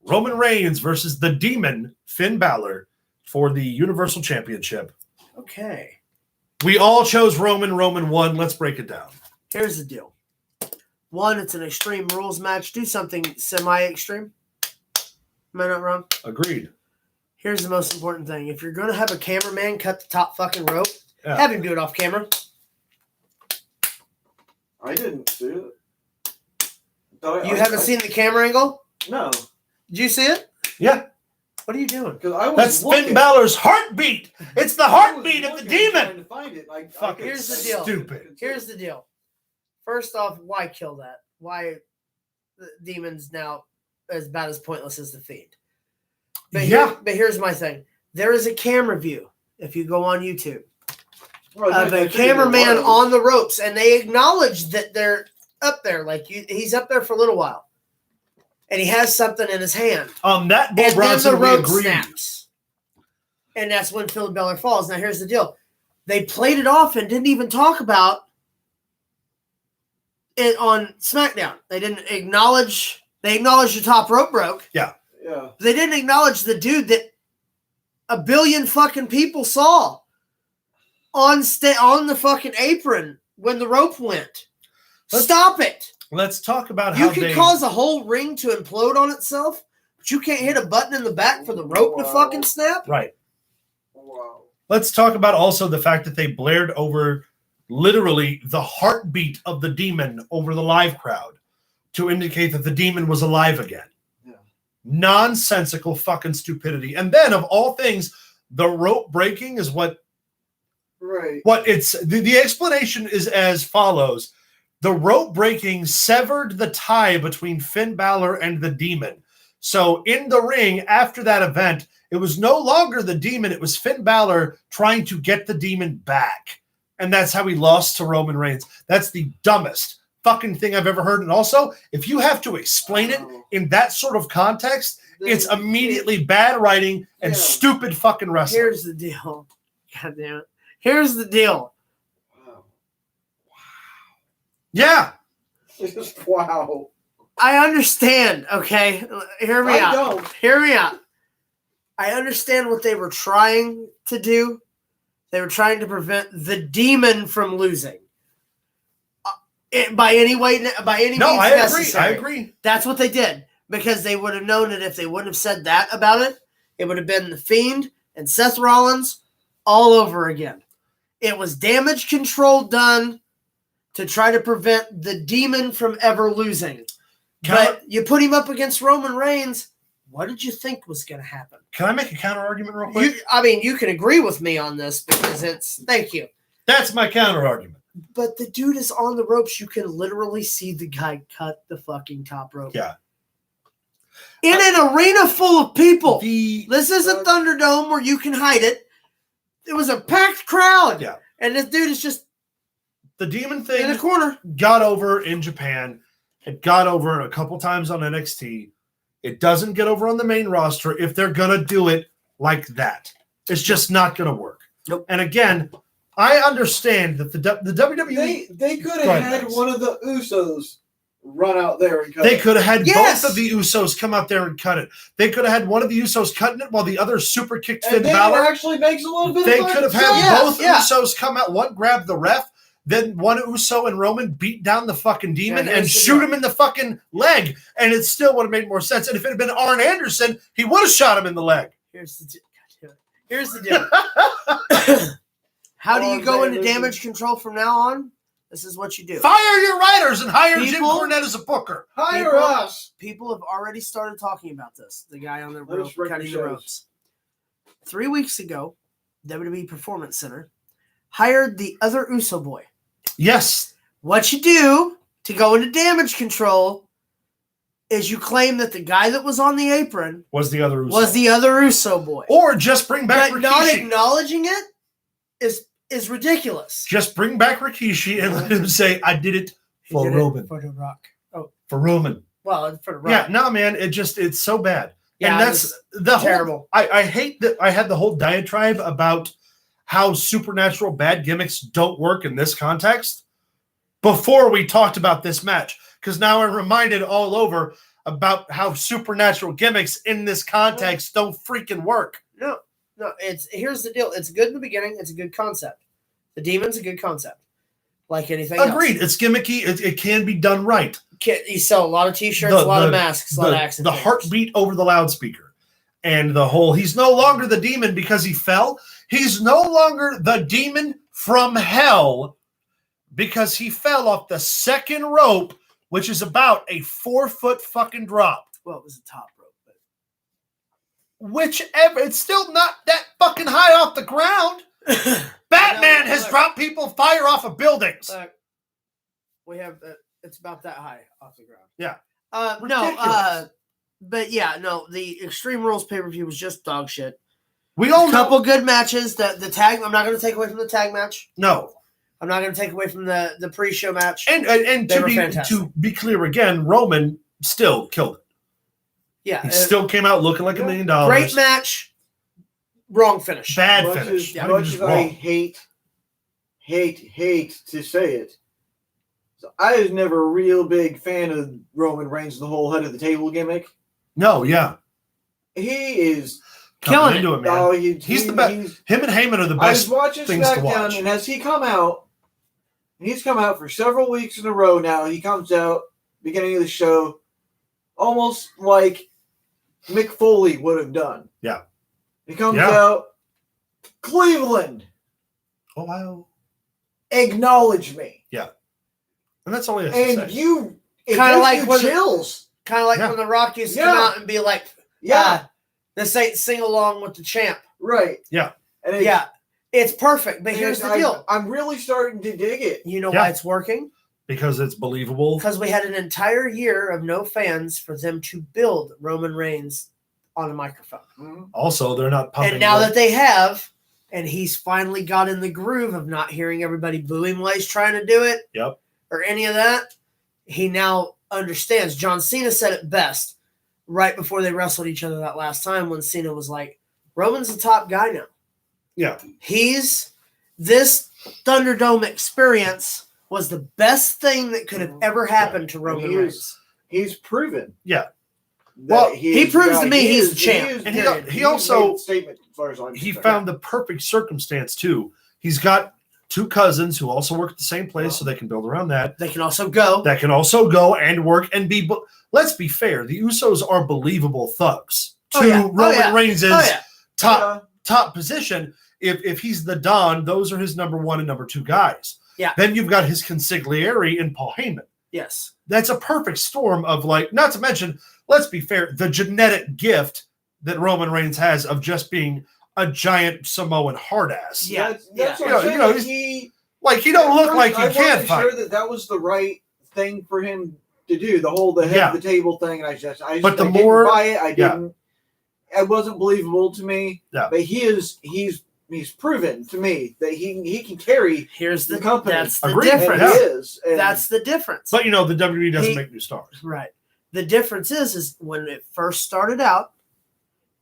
Roman Reigns versus the Demon Finn Balor for the Universal Championship. Okay. We all chose Roman. Roman won. Let's break it down. Here's the deal. One, it's an Extreme Rules match. Do something semi-extreme. Am I not wrong? Agreed. Here's the most important thing. If you're going to have a cameraman cut the top fucking rope, have him do it off camera. I didn't see it. You haven't seen the camera angle? No. Did you see it? Yeah. What are you doing? That's Finn Balor's heartbeat. It's the heartbeat of the demon. Trying to find it. Here's the deal. Stupid. Here's the deal. First off, why kill that? Why the demon's now as bad as pointless as the Fiend? But here's my thing. There is a camera view if you go on YouTube of a cameraman on the ropes, and they acknowledge that they're up there. Like he's up there for a little while, and he has something in his hand. That and then the rope snaps, and that's when Finn Balor falls. Now here's the deal: they played it off and didn't even talk about it on SmackDown. They didn't acknowledge. They acknowledged the top rope broke. Yeah. They didn't acknowledge the dude that a billion fucking people saw on the fucking apron when the rope went. Stop it. Let's talk about how you can cause a whole ring to implode on itself, but you can't hit a button in the back for the rope to fucking snap. Right. Wow. Let's talk about also the fact that they blared over literally the heartbeat of the demon over the live crowd to indicate that the demon was alive again. Yeah. Nonsensical fucking stupidity. And then of all things, the rope breaking is what it's the explanation is as follows. The rope breaking severed the tie between Finn Balor and the demon. So in the ring after that event, it was no longer the demon, it was Finn Balor trying to get the demon back. And that's how he lost to Roman Reigns. That's the dumbest fucking thing I've ever heard. And also, if you have to explain it in that sort of context, it's immediately bad writing and stupid fucking wrestling. Here's the deal. God damn it. Here's the deal. Wow. Yeah. Wow. I understand, okay? Hear me out. Hear me out. I understand what they were trying to do. They were trying to prevent the demon from losing. By any means necessary. I agree. That's what they did. Because they would have known that if they wouldn't have said that about it, it would have been The Fiend and Seth Rollins all over again. It was damage control done to try to prevent the demon from ever losing. But you put him up against Roman Reigns, what did you think was going to happen? Can I make a counter argument real quick? You can agree with me on this because thank you. That's my counter argument. But the dude is on the ropes. You can literally see the guy cut the fucking top rope. Yeah. in an arena full of people. This isn't Thunderdome where you can hide it. It was a packed crowd. Yeah. And this dude is just the Demon thing in the corner. Got over in Japan. It got over a couple times on NXT. It doesn't get over on the main roster if they're going to do it like that. It's just not going to work. Nope. And again, I understand that the WWE... They could have had one of the Usos run out there and cut They it. could have had both of the Usos come out there and cut it. They could have had one of the Usos cutting it while the other super kicked Finn Balor. Actually makes a little bit They of could have had both Usos come out, one grab the ref, then one Uso and Roman beat down the fucking Demon and shoot him in the fucking leg, and it still would have made more sense. And if it had been Arn Anderson, he would have shot him in the leg. Here's the deal. How do you go into damage control from now on? This is what you do. Fire your writers and hire Jim Cornette as a booker. Hire us. People have already started talking about this. The guy on the rope cutting the ropes. 3 weeks ago, WWE Performance Center hired the other Uso boy. Yes. What you do to go into damage control is you claim that the guy that was on the apron was the other Uso boy. Or just bring back Rikishi. Rikishi. Not acknowledging it is ridiculous. Just bring back Rikishi and let him say, I did it for Roman. For the Rock. Oh. For Roman. Well, for the Rock. Yeah, no, man, it's so bad. Yeah, and that's the terrible. I hate that I had the whole diatribe about how supernatural bad gimmicks don't work in this context before we talked about this match. Because now I'm reminded all over about how supernatural gimmicks in this context don't freaking work. No, here's the deal. It's good in the beginning. It's a good concept. The Demon's a good concept. Like anything Agreed. else. It's gimmicky. It can be done right. You sell a lot of t-shirts, a lot of masks, a lot of action the figures. Heartbeat over the loudspeaker. And the whole, he's no longer the Demon because he fell. He's no longer the Demon from hell because he fell off the second rope, which is about a 4-foot fucking drop. Well, it was a top rope. But... Whichever, it's still not that fucking high off the ground. Batman has dropped people fire off of buildings. We have, it's about that high off the ground. Yeah. But yeah, no, the Extreme Rules pay-per-view was just dog shit. We all a couple good matches. The tag. I'm not going to take away from the tag match. No, I'm not going to take away from the pre-show match. And to be clear again, Roman still killed it. Yeah, he still came out looking like $1 million. Great match. Wrong finish. Bad finish. Much as I hate to say it, so I was never a real big fan of Roman Reigns, the whole head of the table gimmick. No, yeah, he is. Killing into it, man. Oh, he's the best. Him and Heyman are the best. I was watching things SmackDown, to watch. and as he come out, he's come out for several weeks in a row now. He comes out beginning of the show, almost like Mick Foley would have done. Yeah, he comes out, Cleveland, Ohio, acknowledge me. Yeah, and that's all he has to say. And you kind of like when chills, when the Rockies come out and be like, this ain't sing along with the champ. Right. Yeah. And it's perfect. But here's the deal. I'm really starting to dig it. You know why it's working? Because it's believable. Because we had an entire year of no fans for them to build Roman Reigns on a microphone. Mm-hmm. Also, they're not pumping. And now that they have, and he's finally got in the groove of not hearing everybody boo him while he's trying to do it. Yep. Or any of that, he now understands. John Cena said it best right before they wrestled each other that last time when Cena was like, Roman's the top guy now. Yeah. This Thunderdome experience was the best thing that could have ever happened to Roman Reigns. He's proven. Yeah. Well, he proves to me he's the champ. And he also found the perfect circumstance too. He's got 2 cousins who also work at the same place, so they can build around that. They can also go. That can also go and work and be. Let's be fair. The Usos are believable thugs to Roman Reigns' top position. If he's the Don, those are his number 1 and number 2 guys. Yeah. Then you've got his consigliere in Paul Heyman. Yes. That's a perfect storm of not to mention, let's be fair, the genetic gift that Roman Reigns has of just being a giant Samoan hard ass. Yeah. That's what I'm saying. He don't look like he can't fight. Sure that was the right thing for him to do the head of the table thing, and I just but didn't buy it. I didn't. It wasn't believable to me. Yeah. But he's proven to me that he can carry. Here's the company. That's the Agreed. difference. And he is. And That's the difference. But the WWE doesn't make new stars. Right. The difference is when it first started out,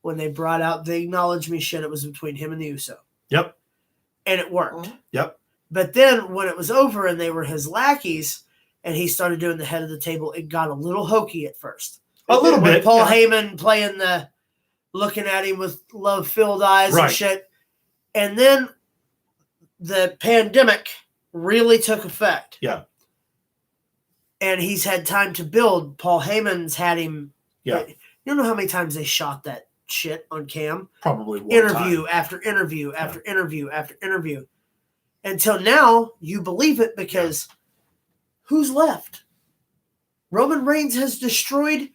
when they brought out the acknowledge me shit, it was between him and the Uso. Yep. And it worked. Yep. But then when it was over and they were his lackeys and he started doing the head of the table, it got a little hokey at first. A little bit. Paul Heyman playing looking at him with love-filled eyes and shit. And then the pandemic really took effect. Yeah. And he's had time to build. Paul Heyman's had him. Yeah. You don't know how many times they shot that shit on cam? Probably one interview time. after interview after interview after interview. Until now, you believe it because who's left? Roman Reigns has destroyed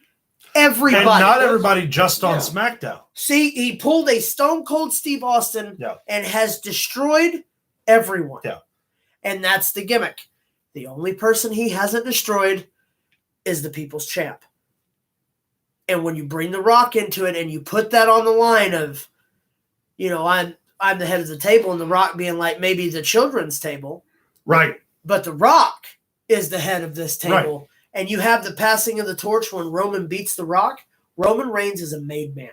everybody. And not everybody just on SmackDown. See, he pulled a Stone Cold Steve Austin and has destroyed everyone. Yeah. And that's the gimmick. The only person he hasn't destroyed is the People's Champ. And when you bring The Rock into it and you put that on the line of, I'm the head of the table, and The Rock being like maybe the children's table. Right. But The Rock is the head of this table. Right. And you have the passing of the torch when Roman beats The Rock. Roman Reigns is a made man.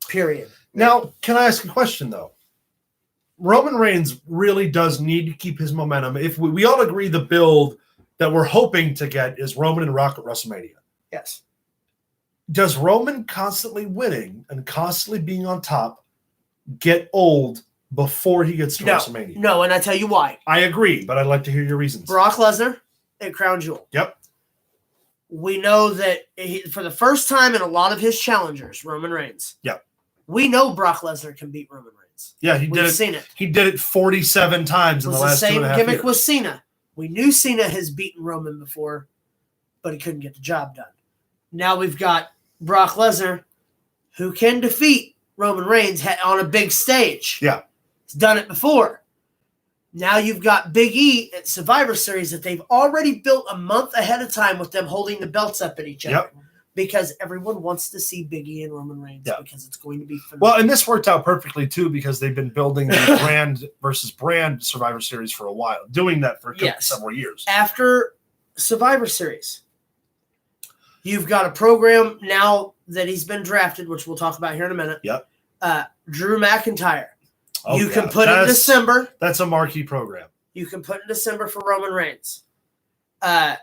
Period. Now, can I ask a question, though? Roman Reigns really does need to keep his momentum. If we all agree the build that we're hoping to get is Roman and Rock at WrestleMania. Yes. Does Roman constantly winning and constantly being on top get old before he gets to WrestleMania? No, and I tell you why. I agree, but I'd like to hear your reasons. Brock Lesnar at Crown Jewel. Yep. We know that for the first time in a lot of his challengers, Roman Reigns. Yep. We know Brock Lesnar can beat Roman Reigns. Yeah, We've seen it. He did it 47 times in the last 2.5 years. The same gimmick with Cena. We knew Cena has beaten Roman before, but he couldn't get the job done. Now we've got Brock Lesnar, who can defeat Roman Reigns on a big stage. Yeah. He's done it before. Now you've got Big E at Survivor Series that they've already built a month ahead of time with them holding the belts up at each other. Yep. Because everyone wants to see Big E and Roman Reigns because it's going to be phenomenal. Well, and this worked out perfectly, too, because they've been building the brand versus brand Survivor Series for a while, doing that for several years. After Survivor Series, you've got a program now that he's been drafted, which we'll talk about here in a minute. Yep. Drew McIntyre. Oh, you can put in December. That's a marquee program. You can put in December for Roman Reigns. That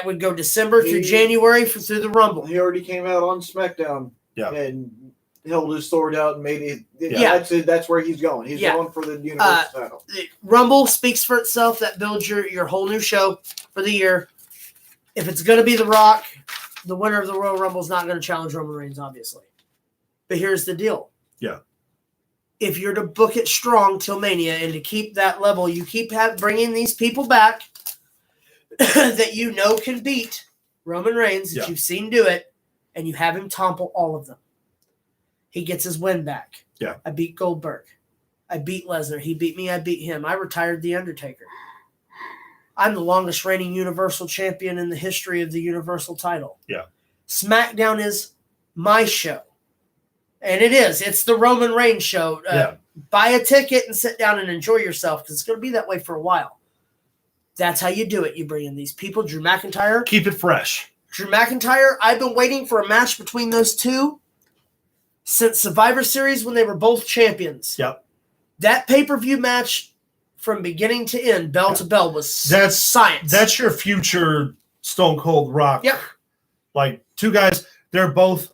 would go December through January through the Rumble. He already came out on SmackDown and held his sword out and made it. That's where he's going. He's going for the Universal title. The Rumble speaks for itself. That builds your whole new show for the year. If it's going to be The Rock, the winner of the Royal Rumble is not going to challenge Roman Reigns, obviously. But here's the deal. Yeah. If you're to book it strong till Mania and to keep that level, you keep bringing these people back that you know can beat Roman Reigns, that you've seen do it, and you have him topple all of them. He gets his win back. Yeah. I beat Goldberg. I beat Lesnar. He beat me. I beat him. I retired The Undertaker. I'm the longest reigning Universal Champion in the history of the Universal title. Yeah. SmackDown is my show. And it is. It's the Roman Reigns show. Buy a ticket and sit down and enjoy yourself because it's going to be that way for a while. That's how you do it. You bring in these people. Drew McIntyre. Keep it fresh. Drew McIntyre. I've been waiting for a match between those two since Survivor Series when they were both champions. Yep. That pay-per-view match from beginning to end, bell to bell, was science. That's your future Stone Cold Rock. Yep. Like two guys, they're both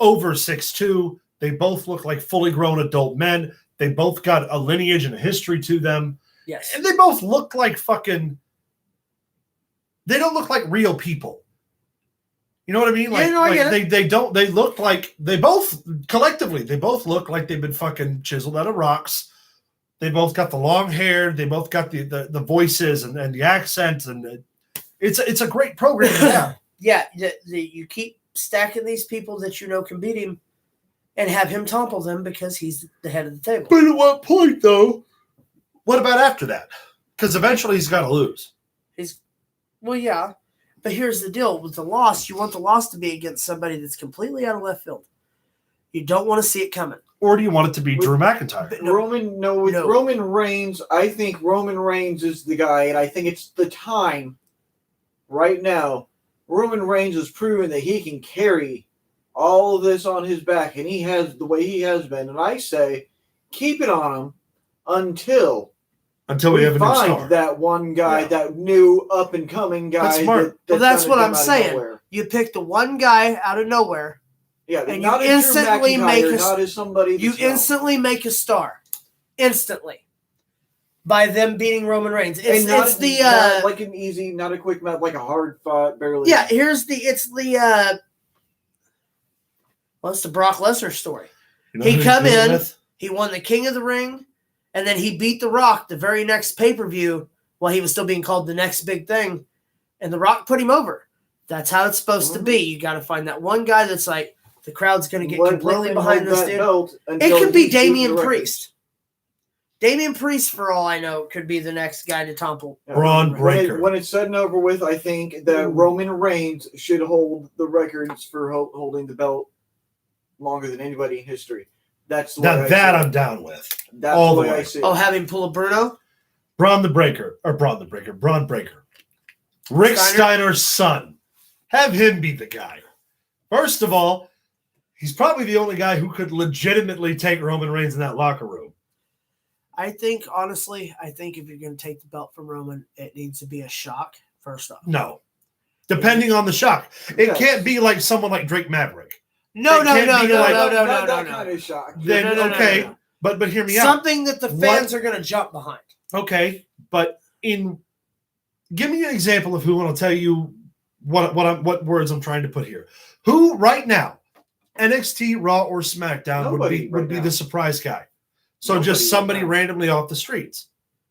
over 6'2". They both look like fully grown adult men. They both got a lineage and a history to them. Yes. And they both look like fucking – they don't look like real people. You know what I mean? Like, I get it. They don't – they look like – they both – collectively, they both look like they've been fucking chiseled out of rocks. They both got the long hair. They both got the voices and the accent. And it's a great program to have. Yeah. You keep stacking these people that you know can beat him and have him topple them because he's the head of the table. But at what point, though? What about after that? Because eventually he's got to lose. Well, yeah. But here's the deal with the loss: you want the loss to be against somebody that's completely out of left field. You don't want to see it coming. Or do you want it to be Drew McIntyre? Roman Reigns, I think Roman Reigns is the guy, and I think it's the time right now. Roman Reigns has proven that he can carry all of this on his back, and he has the way he has been. And I say, keep it on him until we have a new find star. That one guy, that new up and coming guy. That's smart. That's what I'm saying. You pick the one guy out of nowhere. Yeah, and not you instantly instantly make a star, instantly, by them beating Roman Reigns. Not like an easy, not a quick match, like a hard fought, barely. Yeah, it's the Brock Lesnar story. He come in, he won the King of the Ring, and then he beat The Rock the very next pay-per-view while he was still being called the next big thing, and The Rock put him over. That's how it's supposed to be. You got to find that one guy that's like, the crowd's going to get completely behind this dude. It could be Damian Priest. Damian Priest, for all I know, could be the next guy to topple Braun Breaker. When it's said and over with, I think that Roman Reigns should hold the records for holding the belt longer than anybody in history. That's the way I'm down with. That's all the way I see it. Oh, having pull a Bruno? Braun Breaker. Rick Steiner's son. Have him be the guy. First of all, he's probably the only guy who could legitimately take Roman Reigns in that locker room. I think, honestly, if you're going to take the belt from Roman, it needs to be a shock, first off. No. Depending on the shock. It can't be like someone like Drake Maverick. No. That kind of shock. Then, But hear me out. Something that the fans are going to jump behind. Okay, but give me an example of who, and I'll tell you what words I'm trying to put here. Who right now, NXT, Raw, or SmackDown would be the surprise guy? So just somebody randomly off the streets.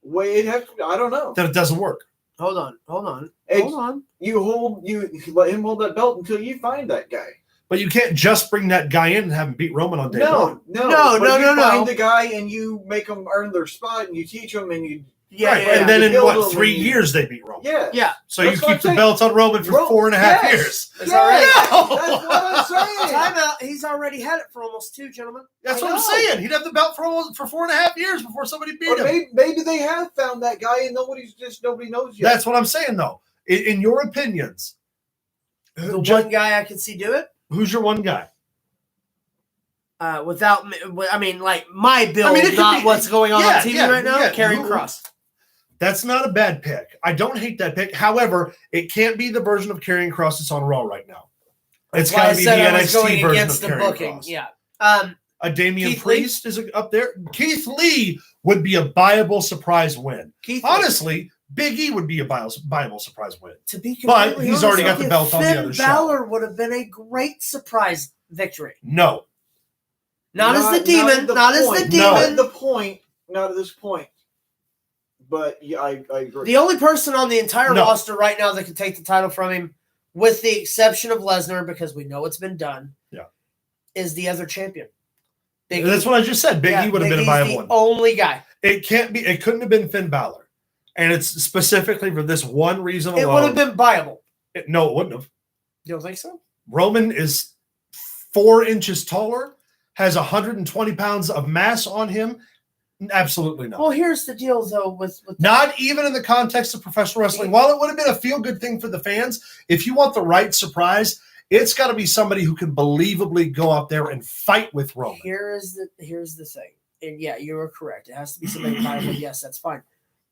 I don't know. Then it doesn't work. Hold on. You let him hold that belt until you find that guy. But you can't just bring that guy in and have him beat Roman on day one. No. Find the guy and you make them earn their spot and you teach them and you. And then in 3 years they beat Roman. Yeah. So you keep the belt on Roman for 4.5 years. That's what I'm saying. Time out. He's already had it for almost 2, gentlemen. That's what I'm saying. He'd have the belt for 4.5 years before somebody beat him. Maybe they have found that guy and nobody knows yet. That's what I'm saying, though. In your opinions, one guy I could see do it. Who's your one guy? My build, not what's going on TV right now. Karrion Kross. That's not a bad pick. I don't hate that pick. However, it can't be the version of Karrion Kross that's on Raw right now. It's got to be the NXT version of Karrion Kross. Yeah. A Damian Priest is up there. Keith Lee would be a viable surprise win. Honestly, Big E would be a viable surprise win. To be but he's already got the belt on the other side. Finn Balor would have been a great surprise victory. No. Not as the demon. Not at this point. But yeah, I agree. The only person on the entire roster right now that can take the title from him, with the exception of Lesnar, because we know it's been done, is the other champion. That's what I just said. Big E would have been a viable one. Only guy. It couldn't have been Finn Balor. And it's specifically for this one reason alone. It would have been viable. No, it wouldn't have. You don't think so? Roman is 4 inches taller, has 120 pounds of mass on him. Absolutely not. Well, here's the deal, though. With not even in the context of professional wrestling. While it would have been a feel-good thing for the fans, if you want the right surprise, it's got to be somebody who can believably go out there and fight with Roman. Here's the thing. And yeah, you are correct. It has to be somebody viable. Yes, that's fine.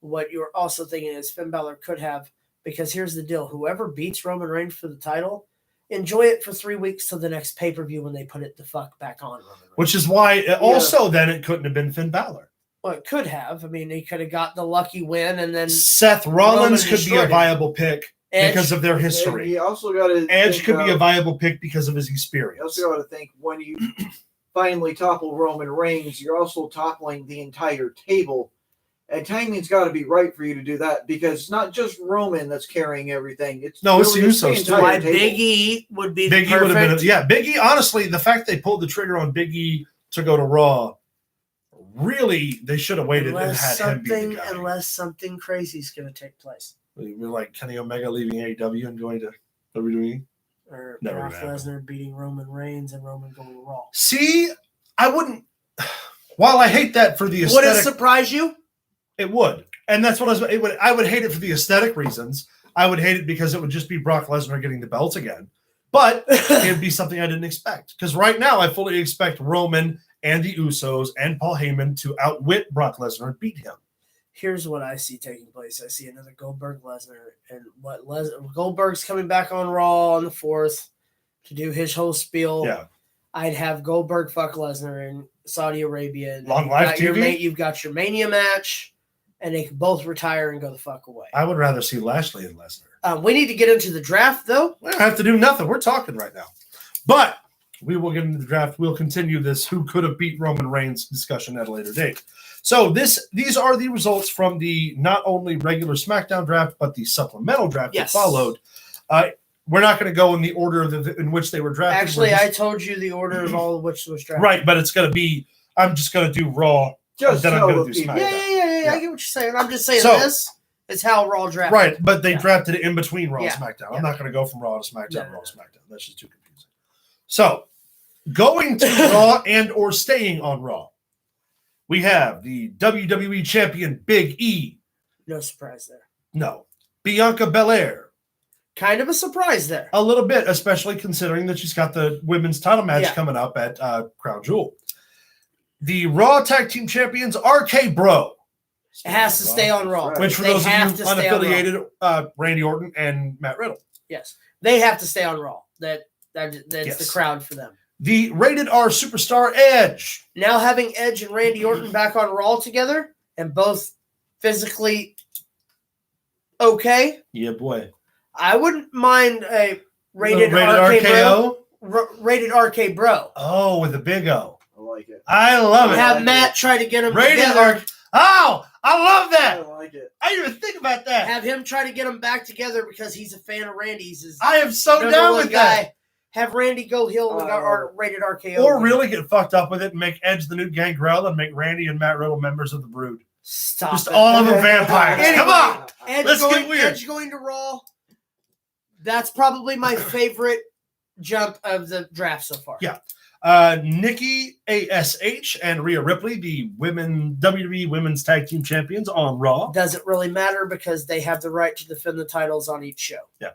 What you're also thinking is Finn Balor could have, because here's the deal. Whoever beats Roman Reigns for the title, enjoy it for 3 weeks till the next pay-per-view when they put it the fuck back on Roman Reigns. Which is why also then it couldn't have been Finn Balor. Well, it could have. I mean, he could have got the lucky win and then Seth Rollins could be a viable pick because of their history. You also got to Edge could be a viable pick because of his experience. You also got to think when you finally topple Roman Reigns, you're also toppling the entire table. And timing's got to be right for you to do that because it's not just Roman that's carrying everything. It's the Usos too. Why Big E would be Big E would have been Big E. Honestly, the fact they pulled the trigger on Big E to go to Raw, really, they should have waited and had him be the guy. Unless something crazy is going to take place. We're like Kenny Omega leaving AEW and going to WWE. Or Never Brock happened. Lesnar beating Roman Reigns and Roman going to Raw. See, I wouldn't. While I hate that for the Would aesthetic, it surprise you? it would, and that's what I would hate it for the aesthetic reasons. I would hate it because it would just be Brock Lesnar getting the belt again. But it'd be something I didn't expect. Because right now, I fully expect Roman and the Usos and Paul Heyman to outwit Brock Lesnar and beat him. Here's what I see taking place. I see another Goldberg Lesnar, and Goldberg's coming back on Raw on the 4th to do his whole spiel. Yeah. I'd have Goldberg fuck Lesnar in Saudi Arabia. Long live TV? You've got your Mania match, and they can both retire and go the fuck away. I would rather see Lashley and Lesnar. We need to get into the draft, though. We don't have to do nothing. We're talking right now. But we will get into the draft. We'll continue this who could have beat Roman Reigns discussion at a later date. So these are the results from the not only regular SmackDown draft, but the supplemental draft that followed. We're not going to go in the order in which they were drafted. Actually, I told you the order of all of which was drafted. Right, but it's going to be, I'm just going to do Raw. Just then I'm going to do SmackDown. Yeah. I get what you're saying. I'm just saying this is how Raw drafted. Right, but they drafted it in between Raw and SmackDown. Yeah. I'm not going to go from Raw to SmackDown, Raw to SmackDown. That's just too confusing. So, going to Raw and or staying on Raw, we have the WWE Champion Big E. No surprise there. No. Bianca Belair. Kind of a surprise there. A little bit, especially considering that she's got the women's title match coming up at Crown Jewel. The Raw Tag Team Champions, RK Bro. It has to stay on Raw. Which, for those of you unaffiliated, Randy Orton and Matt Riddle. Yes. They have to stay on Raw. That's the crowd for them. The Rated R Superstar Edge. Now having Edge and Randy Orton back on Raw together and both physically okay. Yeah, boy. I wouldn't mind a rated RKO. Rated RK Bro. Oh, with a big O. I like it. I love it. Have Matt try to get him rated together. Oh, I love that. I like it. I didn't even think about that. Have him try to get them back together because he's a fan of Randy's. I am so down with that. Have Randy go heel and rated RKO. Or really get fucked up with it and make Edge the new Gangrel and make Randy and Matt Riddle members of the Brood. Stop Just it. all of them vampires. Anyway, Come on. Let's get weird. Edge going to Raw. That's probably my favorite jump of the draft so far. Yeah. Nikki ASH and Rhea Ripley, the WWE Women's Tag Team Champions on Raw. Doesn't really matter because they have the right to defend the titles on each show. Yeah.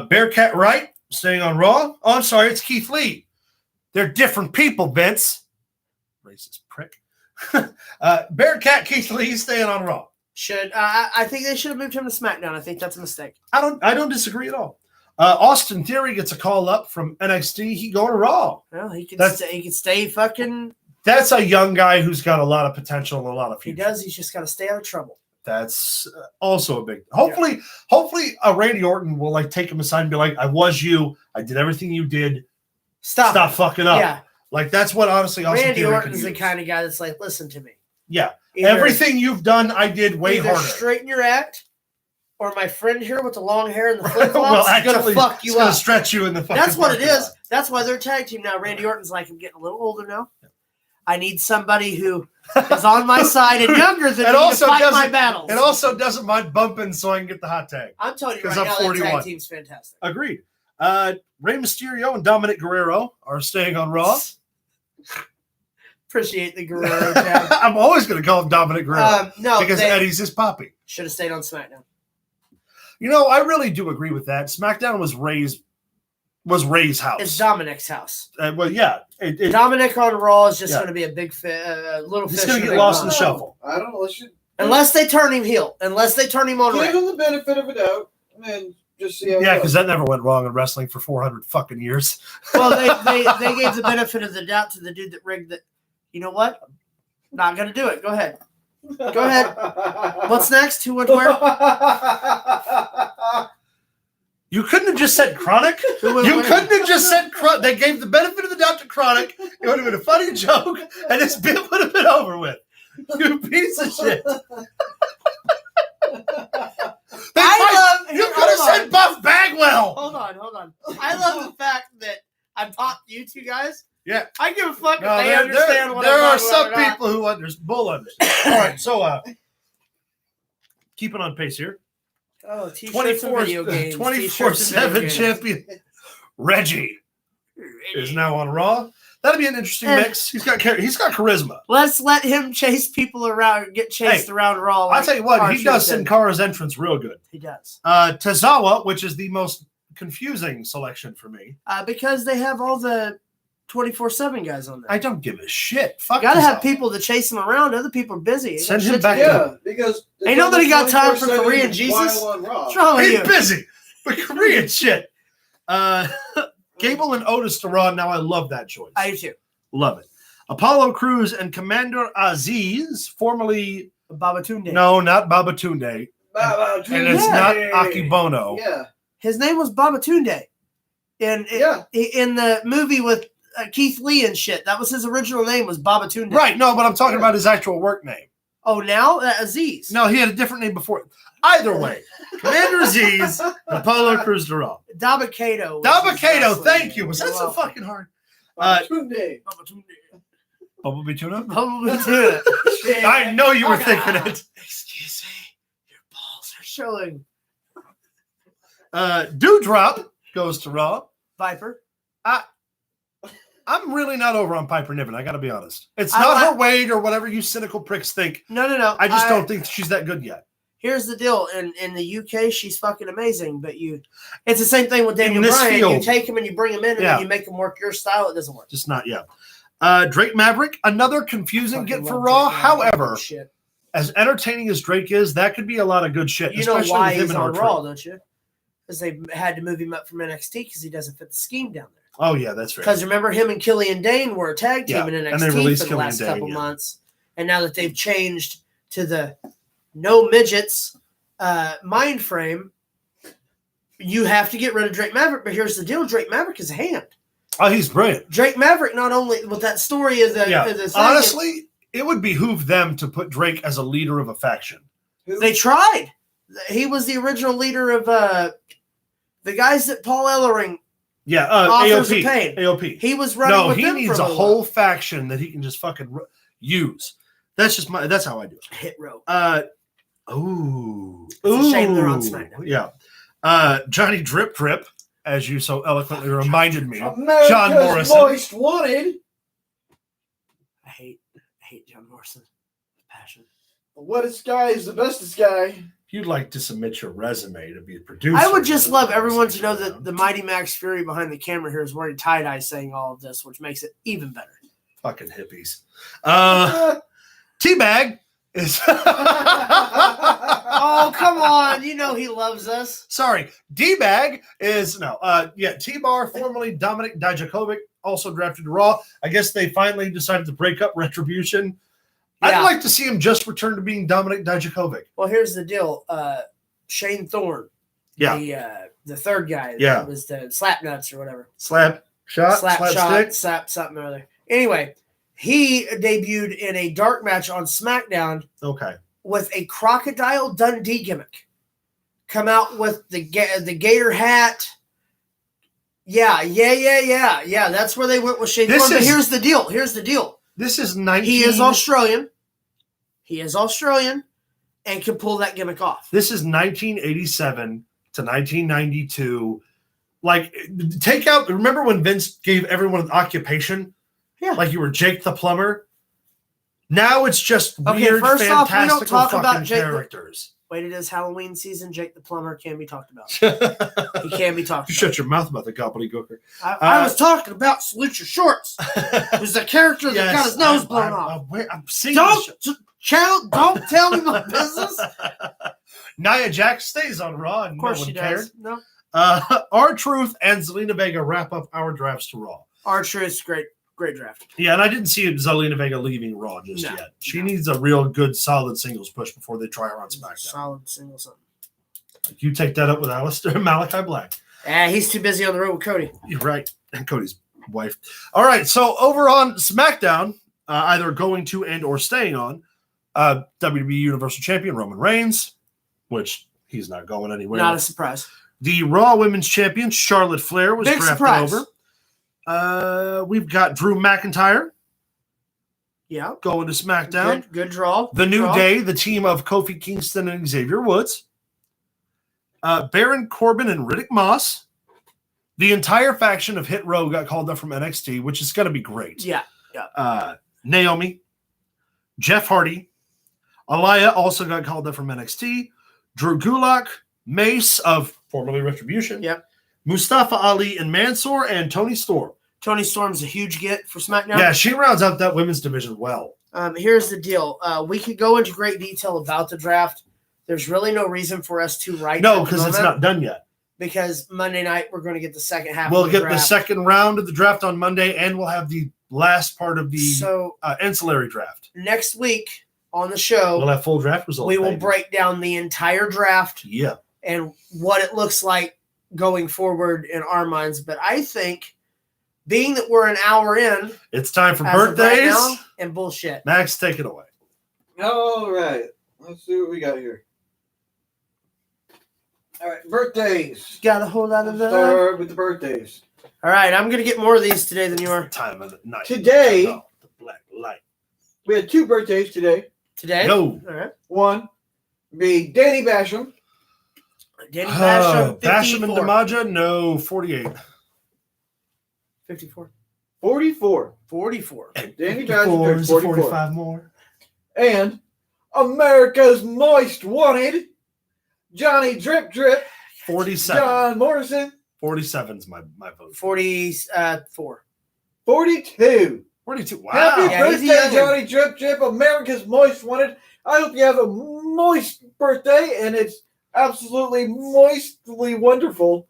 Bearcat Wright staying on Raw. Oh, I'm sorry, it's Keith Lee. They're different people, Vince. Racist prick. Bearcat Keith Lee staying on Raw. I think they should have moved him to SmackDown. I think that's a mistake. I don't disagree at all. Austin Theory gets a call up from NXT. He going to Raw. Well, he can stay fucking. That's a young guy who's got a lot of potential and a lot of future. He does. He's just got to stay out of trouble. That's also a big. Hopefully, Randy Orton will take him aside and be like, "I was you. I did everything you did. Stop fucking up." Yeah. That's what honestly. Randy Orton's the kind of guy that's like, "Listen to me. Yeah, everything you've done, I did way harder. Straighten your act, or my friend here with the long hair and the flip flops is gonna fuck you up. Gonna stretch you in the fucking. That's what it is. That's why they're tag team now. Randy Orton's like, I'm getting a little older now. I need somebody who is on my side and younger than me to fight my battles. It also doesn't mind bumping so I can get the hot tag. I'm telling you right now, that tag team's fantastic. Agreed. Rey Mysterio and Dominic Guerrero are staying on Raw. Appreciate the Guerrero tag. I'm always going to call him Dominic Guerrero. No, because Eddie's his poppy. Should have stayed on SmackDown. I really do agree with that. SmackDown was Ray's house. It's Dominic's house. Well, yeah. Dominic on Raw is just going to be a big little fish. He's going to get lost in the shuffle. I don't know. Unless they turn him heel. Unless they turn him on Ray. Give him the benefit of a doubt. And just see how yeah, because that never went wrong in wrestling for 400 fucking years. Well, they gave the benefit of the doubt to the dude that rigged it. You know what? Not going to do it. Go ahead. Go ahead. What's next? Who went where? You couldn't have just said Chronic. You couldn't have just said Chronic. They gave the benefit of the doubt to Chronic. It would have been a funny joke, and this bit would have been over with. You piece of shit. You could have said Buff Bagwell. Hold on. I love the fact that I talked to you two guys. Yeah. I give a fuck if they understand what I'm talking about. There are some people who understand. All right, so keeping on pace here. Oh, t-shirts and video games. 24/7 champion Reggie is now on Raw. That'll be an interesting mix. He's got charisma. Let's let him chase people around, get chased around Raw. I'll tell you what, he does Sin Cara's entrance real good. He does. Tozawa, which is the most confusing selection for me. Because they have all the 24/7 guys on there. I don't give a shit. Fuck. Gotta have people to chase him around. Other people are busy. Send him back. Yeah, because ain't nobody got time for Korean Jesus. What's wrong with you? He's busy with Korean shit. Gable and Otis to Raw. Now I love that choice. I do too. Love it. Apollo Crews and Commander Aziz, formerly Babatunde. No, not Babatunde. Babatunde. And it's not Akibono. Yeah. His name was Babatunde. In the movie with Keith Lee and shit. That was his original name, was Babatunde. Right, no, but I'm talking about his actual work name. Oh, now? Aziz. No, he had a different name before. Either way, Commander Aziz, Apollo Crews to Raw. Dabakato. Dabakato, thank you. Was that so fucking hard? Babatunde. Bumblebee Tuna? Bumblebee Tuna. I know you were thinking it. Excuse me. Your balls are showing. Dewdrop goes to Raw. Viper. I'm really not over on Piper Niven. I got to be honest. It's not her weight or whatever you cynical pricks think. No. I just don't think she's that good yet. Here's the deal. In the UK, she's fucking amazing. But it's the same thing with Daniel Bryan. You take him and you bring him in and then you make him work your style. It doesn't work. Just not yet. Drake Maverick, another confusing get for Raw. However, as entertaining as Drake is, that could be a lot of good shit. You know why he's on Raw, don't you? Because they had to move him up from NXT because he doesn't fit the scheme down there. Oh, yeah, that's right. Because remember, him and Killian Dane were a tag team in NXT for the last couple months. And now that they've changed to the no midgets mind frame, you have to get rid of Drake Maverick. But here's the deal. Drake Maverick is a hand. Oh, he's brilliant. Drake Maverick, not only with that story of the honestly, it would behoove them to put Drake as a leader of a faction. They tried. He was the original leader of the guys that Paul Ellering offers AOP. of pain. AOP. He was running with them. He needs a whole faction that he can just fucking use. That's how I do it. Hit row. It's a shame they're on SmackDown. Yeah. Johnny Drip Drip, as you so eloquently reminded me. America's John Morrison. Most Wanted. I hate John Morrison. Passion. The wettest guy is the bestest guy. If you'd like to submit your resume to be a producer, I would just love everyone to know that the mighty Max Fury behind the camera here is wearing tie-dye saying all of this, which makes it even better. Fucking hippies. Teabag is... Oh, come on. You know he loves us. Sorry. D-Bag is... T-Bar, formerly Dominic Dijakovic, also drafted to Raw. I guess they finally decided to break up Retribution. Yeah. I'd like to see him just return to being Dominic Dijakovic. Well, here's the deal. Shane Thorne. Yeah. The third guy. Yeah. That was the slap nuts or whatever. Slap shot? Slap something or other. Anyway, he debuted in a dark match on SmackDown. Okay. With a Crocodile Dundee gimmick. Come out with the gator hat. Yeah. That's where they went with Shane Thorne. But here's the deal. This is 19... He is Australian and can pull that gimmick off. This is 1987 to 1992. Like, take out... Remember when Vince gave everyone an occupation? Yeah. Like you were Jake the Plumber? Now it's just weird, first off, we don't talk about Jake characters. Wait, it is Halloween season. Jake the Plumber can be talked about. He can be talked about. You shut your mouth about the gobbledygooker. I was talking about Salute Your Shorts. Who's the character that got his nose blown off. I'm seeing don't tell me my business. Nia Jax stays on Raw. And of course no she cared. does. No. R-Truth and Zelina Vega wrap up our drafts to Raw. R-Truth's great draft. Yeah, and I didn't see Zelina Vega leaving Raw just yet. She needs a real good, solid singles push before they try her on SmackDown. Solid singles something. You take that up with Malachi Black. He's too busy on the road with Cody. You're right. And Cody's wife. All right, so over on SmackDown, either going to and or staying on, WWE Universal Champion Roman Reigns, which he's not going anywhere. Not a surprise. The Raw Women's Champion Charlotte Flair was drafted over. We've got Drew McIntyre. Yeah. Going to SmackDown. Good draw. The New Day, the team of Kofi Kingston and Xavier Woods. Baron Corbin and Riddick Moss. The entire faction of Hit Row got called up from NXT, which is going to be great. Yeah. Naomi, Jeff Hardy, Aliyah also got called up from NXT. Drew Gulak, Mace of formerly Retribution. Yep. Mustafa Ali and Mansoor, and Toni Storm. Toni Storm's a huge get for SmackDown. Yeah, she rounds out that women's division well. Here's the deal. We could go into great detail about the draft. There's really no reason for us to write. No, because it's not done yet. Because Monday night we're going to get the second half. We'll of the get the second round of the draft on Monday, and we'll have the last part of the ancillary draft. Next week on the show, we'll have full draft results. We will break down the entire draft. Yeah. And what it looks like going forward in our minds. But I think, being that we're an hour in, it's time for birthdays right and bullshit. Max, take it away. All right. Let's see what we got here. All right, birthdays. Got a whole lot of them. Start with the birthdays. All right, I'm going to get more of these today than you are. Time of the night. Today, the black light. We had 2 birthdays today. Today? No. All right. One be Danny Basham. Danny Basham, 54. Basham and Damaja, no, 48. 54. 44. 44. Danny Basham turned 44. 45 more. And America's Most Wanted, Johnny Drip Drip. 47. John Morrison. 47's my vote. 44. 42. 42. Wow. Happy birthday, Johnny Drip Drip, America's Most Wanted. I hope you have a moist birthday, and it's absolutely moistly wonderful.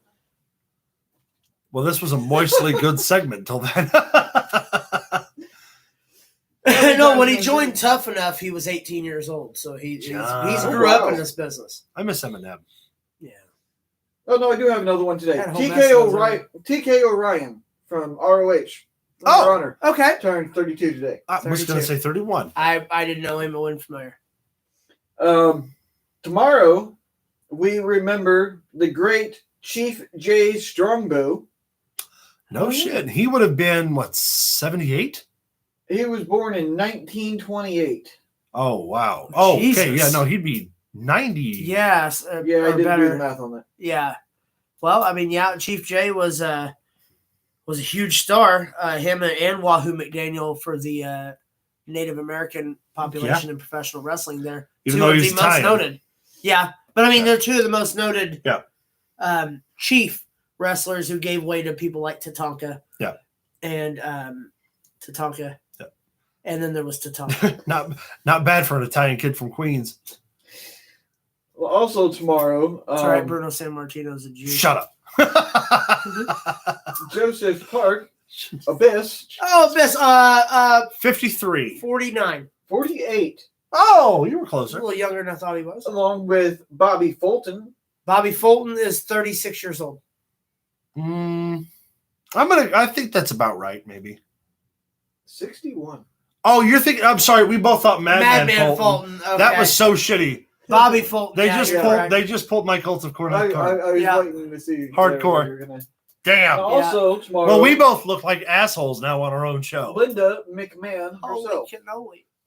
Well, this was a moistly good segment till then. No, when he joined Tough Enough, he was 18 years old, so he's grew up in this business. I miss Eminem. Yeah. Oh no, I do have another one today. TK O'Ryan from ROH. Honor. Okay. Turned 32 today. I was going to say 31. I didn't know him. I wasn't familiar. Tomorrow, we remember the great Chief J. Strongbow. No shit. He would have been, 78? He was born in 1928. Oh, wow. Oh, Jesus. okay. Yeah, no, he'd be 90. Yes. I didn't do the math on that. Yeah. Well, I mean, Chief J was a huge star. Him and Wahoo McDaniel for the Native American population in professional wrestling there. Even though he's the most noted. Yeah. But I mean, they're 2 of the most noted chief wrestlers who gave way to people like Tatanka. Yeah. And Tatanka. Yeah. And then there was Tatanka. not bad for an Italian kid from Queens. Well, also tomorrow. That's right, Bruno Sammartino's a Jew. Shut up. Joseph Clark, Abyss. Oh, Abyss. 53. 49. 48. Oh, you were A closer. little younger than I thought he was. Along with Bobby Fulton. Bobby Fulton is 36 years old. I think that's about right, maybe. 61. Oh, you're thinking, I'm sorry, we both thought Madman Fulton. Okay. That was so shitty. Bobby Fulton. They just pulled my Colts of Cornette card. I was waiting to see. Hardcore. Damn. Also, tomorrow. Well, we both look like assholes now on our own show. Linda McMahon herself.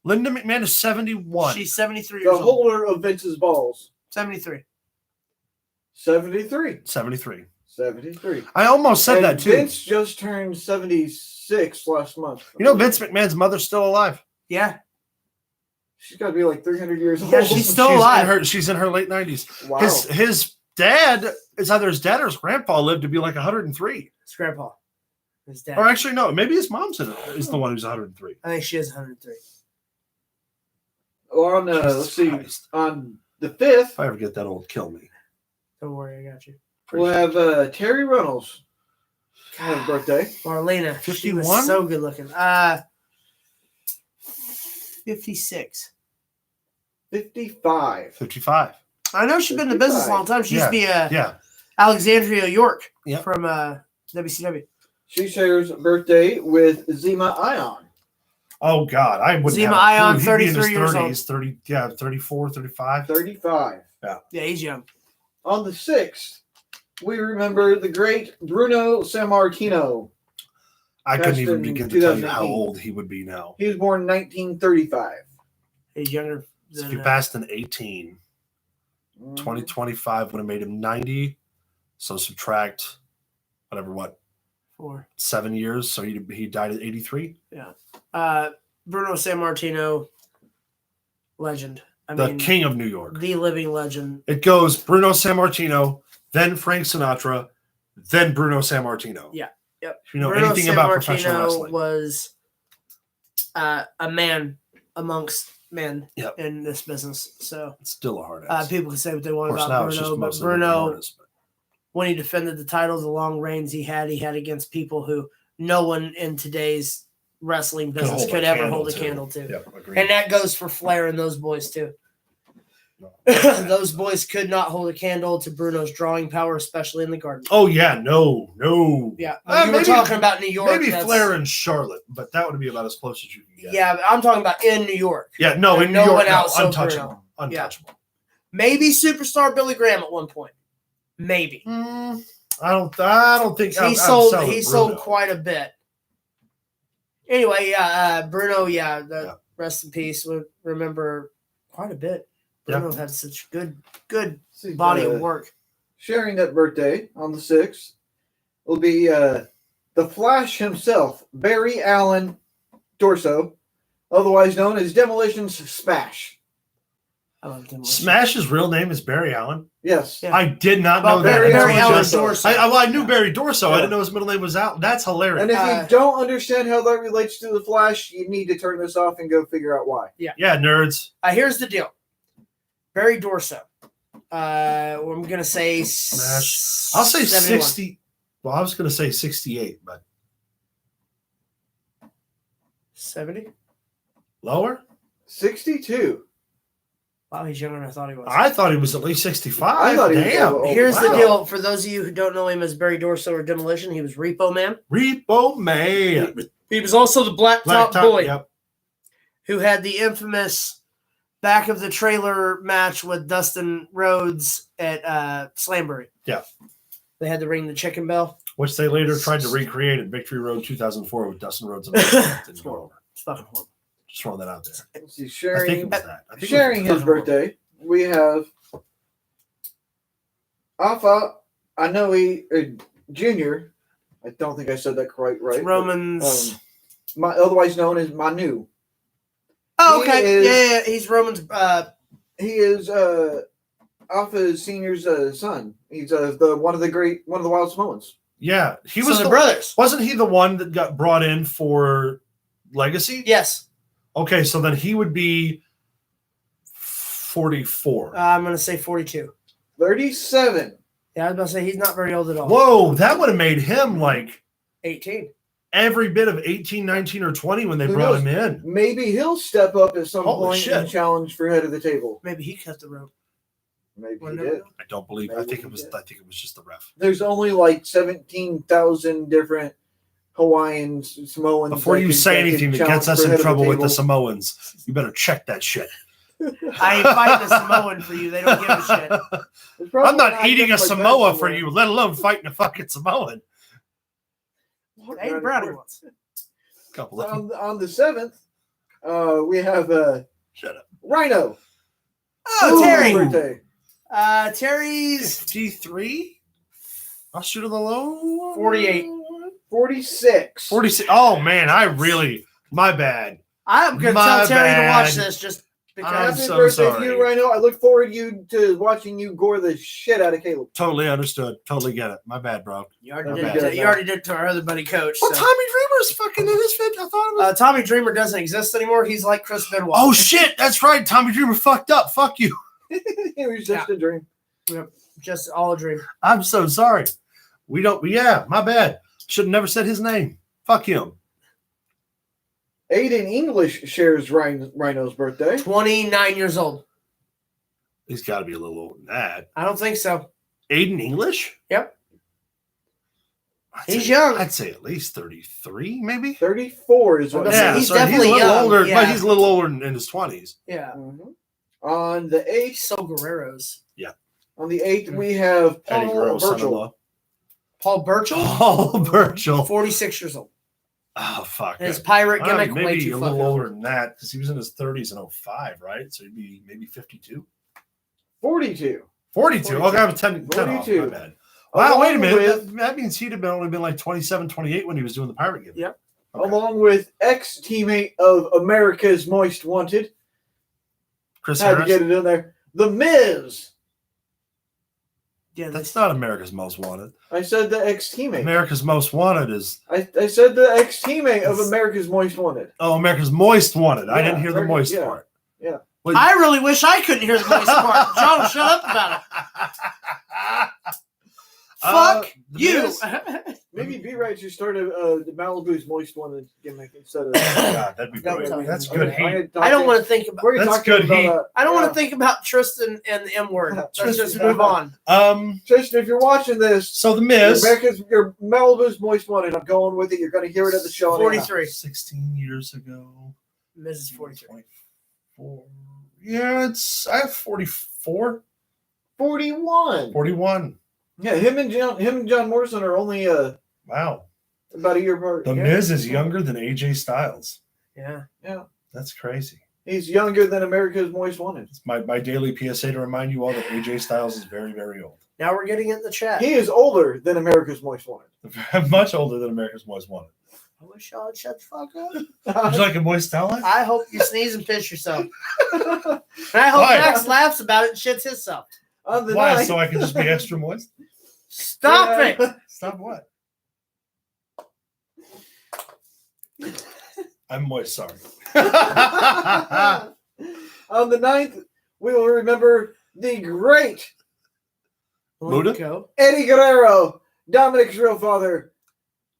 Linda McMahon is 71. She's 73 years old. The holder of Vince's balls. 73. 73. 73. 73. I almost said that too. Vince just turned 76 last month. You know, Vince McMahon's mother's still alive. Yeah. She's got to be like 300 years old. Yeah, she's still alive. She's in her late 90s. Wow. His dad is either his dad or his grandpa lived to be like 103. His grandpa. His dad. Or actually, no. Maybe his mom's is the one who's 103. I think she is 103. On let's see. On the 5th. If I ever get that old, kill me. Don't worry, I got you. We'll have Terry Runnels. Happy birthday. Marlena. 51? She was so good looking. 56. 55. 55. I know she's been in the business a long time. She used to be Alexandria York from WCW. She shares birthday with Zema Ion. Oh, God. I wouldn't Zema have Ion, 33 years old. 34, 35. 35. Yeah, he's young. On the 6th, we remember the great Bruno Sammartino. I couldn't even begin to tell you how old he would be now. He was born in 1935. He's younger So if he passed in 18. 2025 would have made him 90. So subtract whatever, 7 years. So he died at 83. Yeah. Bruno Sammartino, legend. The king of New York. The living legend. It goes Bruno Sammartino, then Frank Sinatra, then Bruno Sammartino. Yeah. Yep. If you know Bruno anything about professional Sammartino wrestling. Was a man amongst men Yep. in this business. So it's still a hard ass. people can say what they want Of course, about now it's Bruno, just but mostly Bruno, artists, but when he defended the title, the long reigns he had against people who no one in today's wrestling business could ever hold a candle to. Yep, agreed. And that goes for Flair and those boys too. No. Those boys could not hold a candle to Bruno's drawing power, especially in the Garden. Oh yeah, no. Yeah, you were talking about New York. Maybe Flair and Charlotte, but that would be about as close as you can get. Yeah, I'm talking about in New York. Yeah, no, in New no York, one no, else untouchable. Untouchable. Maybe superstar Billy Graham at one point. Maybe. I don't think He sold quite a bit. Anyway, Bruno, rest in peace. We remember quite a bit. Bruno had such good body of work. Sharing that birthday on the 6th will be the Flash himself, Barry Allen Dorso, otherwise known as Demolition's Smash. I love Demolition. Smash's real name is Barry Allen. Yes. Yeah. I did not know that. Barry Allen Dorso. I knew Barry Dorso. I didn't know his middle name was Allen. That's hilarious. And if you don't understand how that relates to the Flash, you need to turn this off and go figure out why. Yeah, nerds. Here's the deal. Barry Dorso. I'm going to say Smash. I'll say 71. 60. Well, I was going to say 68, but 70? lower? 62. Wow, he's younger than I thought he was. I thought he was at least 65. I thought he was Damn. old. Here's the Wow. deal. For those of you who don't know him as Barry Dorso or Demolition, he was Repo Man. Repo Man. He was also the Blacktop Boy, Yep. who had the infamous back of the trailer match with Dustin Rhodes at Slambury. Yeah. They had to ring the chicken bell. Which they later tried to recreate at Victory Road 2004 with Dustin Rhodes and It's go over. It's fucking horrible. Just throwing that out there. Let's see, I think it sharing was that. I think it was sharing his fucking birthday, we have Alpha Anoa'i Jr. I don't think I said that quite right. It's Roman's. Otherwise known as Manu. Oh, he okay. is- Yeah. He's Roman's. He is Alpha Senior's son. He's one of the Wild Samoans. Yeah, he was the brothers. Wasn't he the one that got brought in for Legacy? Yes. Okay, so then he would be 44. I'm going to say 42. 37. Yeah, I was about to say he's not very old at all. Whoa, that would have made him like 18. every bit of 18, 19, or 20 when they Who brought knows? him in. Maybe he'll step up at some Holy point shit. and challenge for head of the table. Maybe he cut the rope. Maybe We'll he never did. know. I don't believe. Maybe I think he it was. did. I think it was just the ref. There's only like 17,000 different Hawaiians, Samoans. Before you say anything that gets us in trouble with the table. Samoans, you better check that shit. I ain't fighting a Samoan for you. They don't give a shit. There's probably I'm not an eating a icon like that Samoa for somewhere. you, let alone fighting a fucking Samoan. I ate a brownie once. Couple of them. On the 7th, we have Shut up. Rhino. Oh, Ooh, Terry. birthday. Terry's 53. I'll shoot of the low. 48. 46. 46. Oh man, my bad. I'm going to My tell Terry to watch bad. this just I'm because. Happy so birthday sorry. to you, Rhino. I look forward to watching you gore the shit out of Caleb. Totally understood. Totally get it. My bad, bro. You already, Okay. did, you already did to our other buddy Coach. Well, So. Tommy Dreamer's fucking in his fit. I thought it was. Tommy Dreamer doesn't exist anymore. He's like Chris Benoit. Oh shit, that's right. Tommy Dreamer fucked up. Fuck you. It was just a dream. Just all a dream. I'm so sorry. We don't. Yeah, my bad. Should have never said his name. Fuck him. Aiden English shares Rhino's birthday. 29 years old. He's got to be a little older than that. I don't think so. Aiden English? Yep. I'd He's say- young. I'd say at least 33, maybe. 34 is what. Yeah, Yeah, he's so definitely a little young, older, yeah. but he's a little older in his 20s. Yeah. Mhm. On the He's 8th, so Guerrero's. we have Eddie Paul Guerrero's Burchill. son-in-law. Paul Burchill? Paul Burchill. 46 years old. Oh, fuck. His pirate gimmick way maybe too a fucking little old. older than that because he was in his 30s in 05, right? So he'd be maybe 52. 42. 42. Okay, I was 10 off. 42. My bad. Wow, wait a minute. With, that means he'd have only been like 27, 28 when he was doing the pirate game. Yep. Okay. Along with ex-teammate of America's Most Wanted. Chris Had Harris. to get it in there. The Miz. Yeah, That's not America's Most Wanted. I said the ex-teammate. America's Most Wanted is... I said the ex-teammate of America's Most Wanted. Oh, America's Most Wanted. I Yeah, didn't hear the moist yeah. part. Yeah. Well, I really wish I couldn't hear the moist part. John, shut up about it. Fuck the you. Miz? Maybe B-Right should start the Malibu's Most Wanted gimmick instead of. God, that'd be That brilliant. was- That's good heat. I don't want to think about. That's good heat. I don't want to think about Tristan and the M word. Let's Tristan. just move on. Tristan, if you're watching this, So the Miz, your Malibu's Most Wanted. I'm going with it. You're going to hear it at the show. 43. 16 years ago. Mrs. 43. 24. Yeah, I have 44. 41. 41. Yeah, him and John Morrison are only Wow. about a year apart. The Miz is younger than AJ Styles. Yeah. That's crazy. He's younger than America's Most Wanted. It's my daily PSA to remind you all that AJ Styles is very, very old. Now we're getting in the chat. He is older than America's Most Wanted. Much older than America's Most Wanted. I wish y'all would shut the fuck up. Would you like a moist towel? I hope you sneeze and piss yourself. And I hope Why? Max laughs about it and shits himself. On the Why? night, So I can just be extra moist? Stop it. Stop what? I'm moist, sorry. on the 9th, we will remember the great Muda? Go. Eddie Guerrero, Dominic's real father.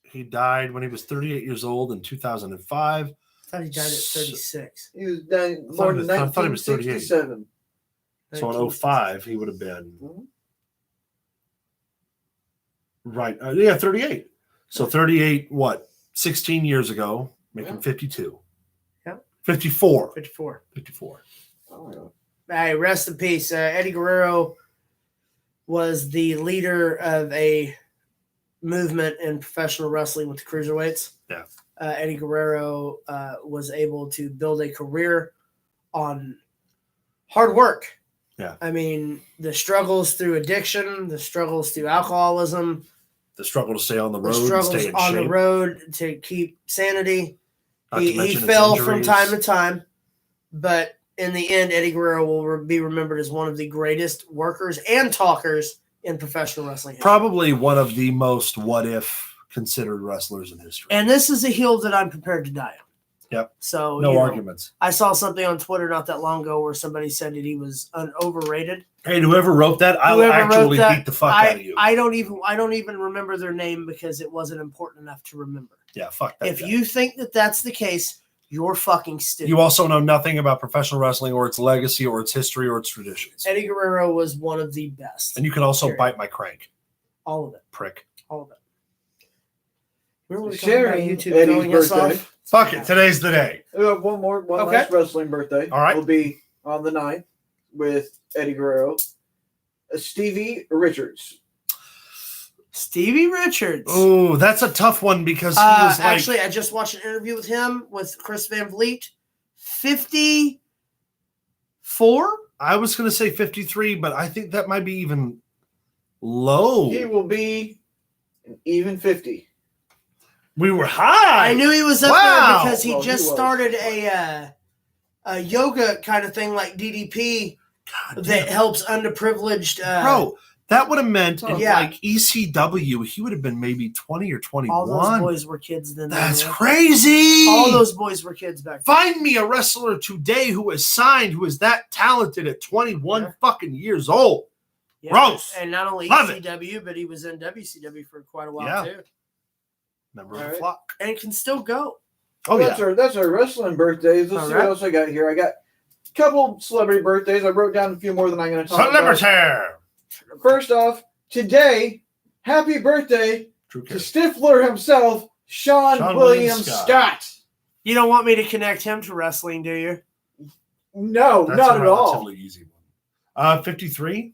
He died when he was 38 years old in 2005. I thought he died at 36. He was born in I thought he was 38. 1967. So in 05, he would have been Mhm. right. 38. So 38, what? 16 years ago, making Yeah. 52. Yeah. 54. 54. 54. Oh, Hey, rest in peace. Eddie Guerrero was the leader of a movement in professional wrestling with the cruiserweights. Yeah. Eddie Guerrero was able to build a career on hard work. Yeah. I mean, the struggles through addiction, the struggles through alcoholism, The struggle to stay on the the road and struggles stay in on shape. the road to keep sanity. Not to He mention his fell from injuries. time to time, but in the end, Eddie Guerrero will be remembered as one of the greatest workers and talkers in professional wrestling history. Probably one of the most what-if considered wrestlers in history. And this is a hill that I'm prepared to die on. Yep. So No you know, arguments. I saw something on Twitter not that long ago where somebody said that he was overrated. Hey, whoever wrote that, I'll Whoever wrote actually that, beat the fuck out of you. I don't even remember their name because it wasn't important enough to remember. Yeah, fuck that If guy. you think that that's the case, you're fucking stupid. You also know nothing about professional wrestling or its legacy or its history or its traditions. Eddie Guerrero was one of the best. And you can also Period. bite my crank, All of it. prick. All of it. Remember we were talking about Sharing YouTube Eddie's going us birthday. off? Fuck it. Today's the day. We have one Okay. last wrestling birthday. All right. Will be on the 9th with Eddie Guerrero. Stevie Richards. Stevie Richards. Oh, that's a tough one because he was like, Actually, I just watched an interview with him with Chris Van Vliet. 54? I was going to say 53, but I think that might be even low. He will be an even 50. We were high. I knew he was up Wow. there because he Well, he just was. started a yoga kind of thing like DDP God that damn. helps underprivileged. Bro, that would have meant in Yeah. like ECW, he would have been maybe 20 or 21. all those boys were kids then. That's man. crazy. All those boys were kids back then. Find me a wrestler today who is signed, who is that talented at 21 Yeah. fucking years old. Yeah. Gross. And not only Love it. ECW, but he was in WCW for quite a while Yeah. too. Member of All the right. flock. And can still go. Oh, yeah. That's our wrestling birthdays. Let's All see right. what else I got here. I got a couple celebrity birthdays. I wrote down a few more than I'm going to talk about. Celebrity. First off, today, happy birthday True to care. Stifler himself, Sean Sean William William Scott. You don't want me to connect him to wrestling, do you? No, That's not a at all. relatively easy one. 53.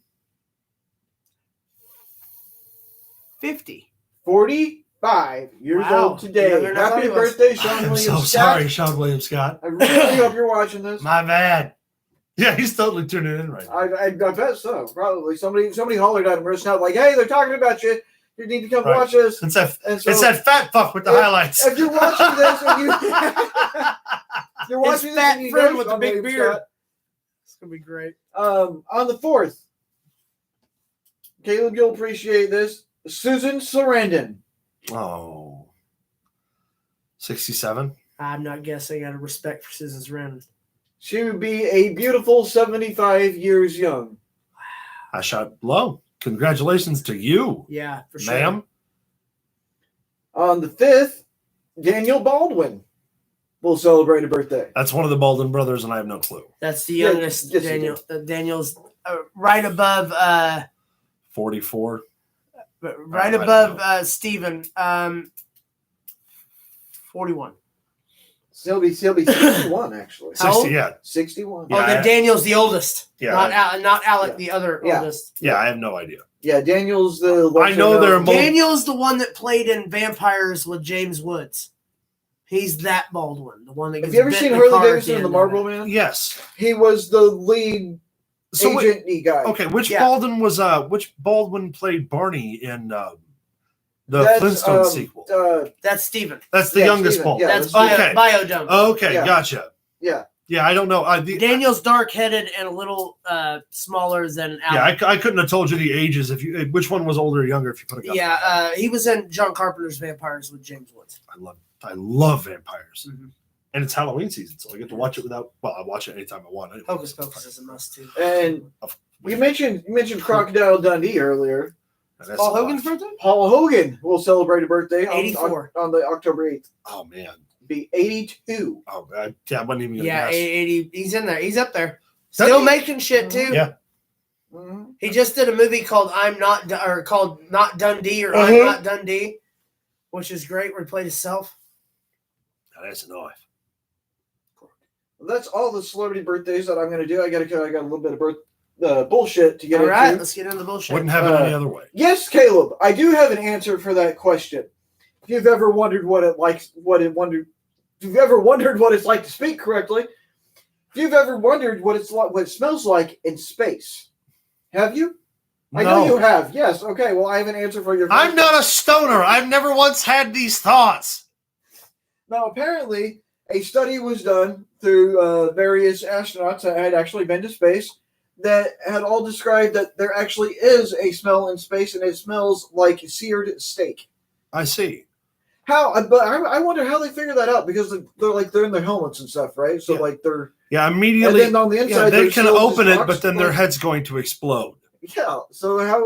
50. 45 years Wow. old today. Younger than I thought Happy he was. birthday, Sean I'm William so Scott. sorry, Sean William Scott. I really hope you're watching this. My bad. Yeah, he's totally tuning in right now. I bet so. Probably somebody hollered at him just now, like, "Hey, they're talking about you. You need to come watch this." It's that fat fuck with the highlights. If you're watching this and you're watching His this fat and you friend know with the Sean big William beard. Scott, It's gonna be great. on the 4th, Caleb, you'll appreciate this. Susan Sarandon. Oh. 67? I'm not guessing out of respect for Susan's Ren. She would be a beautiful 75 years young. I shot low. Congratulations to you, Yeah, for sure. ma'am. On the 5th, Daniel Baldwin will celebrate a birthday. That's one of the Baldwin brothers, and I have no clue. That's the Yeah, youngest yes, Daniel. Daniel's right above 44. right above Stephen. 41. He'll be 61 actually. How old? 60, yeah. 61. Yeah, Oh, then Daniel's the oldest. Yeah. Not Alec, Yeah. the other Yeah. oldest. Yeah, I have no idea. Yeah, Daniel's the. I know there are Daniel's the one that played in Vampires with James Woods. He's that Baldwin, the one that. Have gets you ever bit seen in the car Harley at Davidson the and the end of Marlboro it. Man? Yes. He was the lead So agent-y guy. okay, which Yeah. Baldwin was which Baldwin played Barney in the That's, Flintstones sequel? That's Stephen. That's the yeah, youngest Steven, Baldwin. yeah. That's okay. Biodome. Okay, Yeah. gotcha. Yeah. Yeah, I don't know. Daniel's dark-headed and a little smaller than Alec. Yeah, I couldn't have told you the ages if you which one was older or younger if you put a gun. Yeah, he was in John Carpenter's Vampires with James Woods. I love vampires, Mhm. and it's Halloween season, so I get to watch it without. Well, I watch it anytime I want. Anyway. Hocus Pocus is a must too. And you mentioned Crocodile Dundee earlier. And that's Paul a lot. Hogan's birthday? Paul Hogan will celebrate a birthday on 84. on the October 8th. Oh man. Be 82. Oh, I wasn't even gonna Yeah, guess. 80. He's in there. He's up there. Does Still he? making shit too. Yeah. Mm-hmm. He just did a movie called called Not Dundee or I'm Uh-huh. Not Dundee, which is great. Where he played himself. That's a knife. That's all the celebrity birthdays that I'm going to do. I got a little bit of bullshit to get All right, into. let's get into the bullshit. Wouldn't have it any other way. Yes, Caleb, I do have an answer for that question. If you've ever wondered if you've ever wondered what it's like to speak correctly, if you've ever wondered what it smells like in space, have you? I know you have. Yes. Okay. Well, I have an answer for your question. I'm not a stoner. I've never once had these thoughts. Now, apparently, a study was done through various astronauts that had actually been to space that had all described that there actually is a smell in space, and it smells like seared steak. I see. How? But I wonder how they figure that out, because they're in their helmets and stuff, right? So they're immediately. and then on the inside they there's can still open this it, box, but then their head's going to explode. Yeah. So how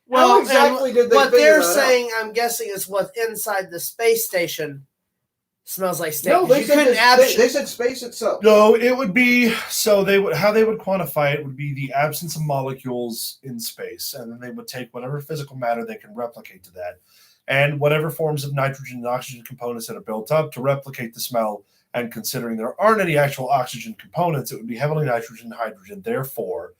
Well, exactly did they? What figure they're that out? saying, I'm guessing, is what inside the space station smells like steak. No, they You said couldn't they said space itself. No, it would be how they would quantify it would be the absence of molecules in space, and then they would take whatever physical matter they can replicate to that, and whatever forms of nitrogen and oxygen components that are built up to replicate the smell. And considering there aren't any actual oxygen components, it would be heavily nitrogen and hydrogen. Therefore,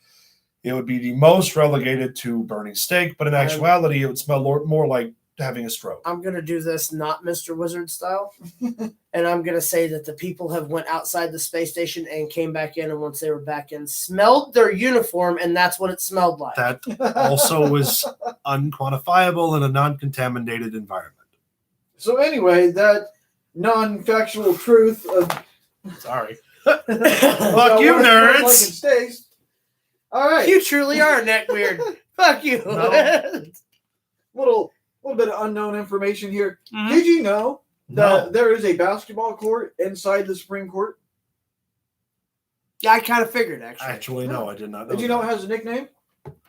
it would be the most relegated to burning steak, but in actuality, it would smell more like having a stroke. I'm going to do this not Mr. Wizard style. And I'm going to say that the people have went outside the space station and came back in. And once they were back in, smelled their uniform. And that's what it smelled like. That also was unquantifiable in a non-contaminated environment. So anyway, that non-factual truth of Sorry. Fuck Fuck you, nerds. Steaks. All right. You truly are neckbeard. Fuck you. Little bit of unknown information here. Mhm. Did you know that No. there is a basketball court inside the Supreme Court? Yeah, I kind of figured, actually. Actually, no, I did not know. Did you know it that. has a nickname?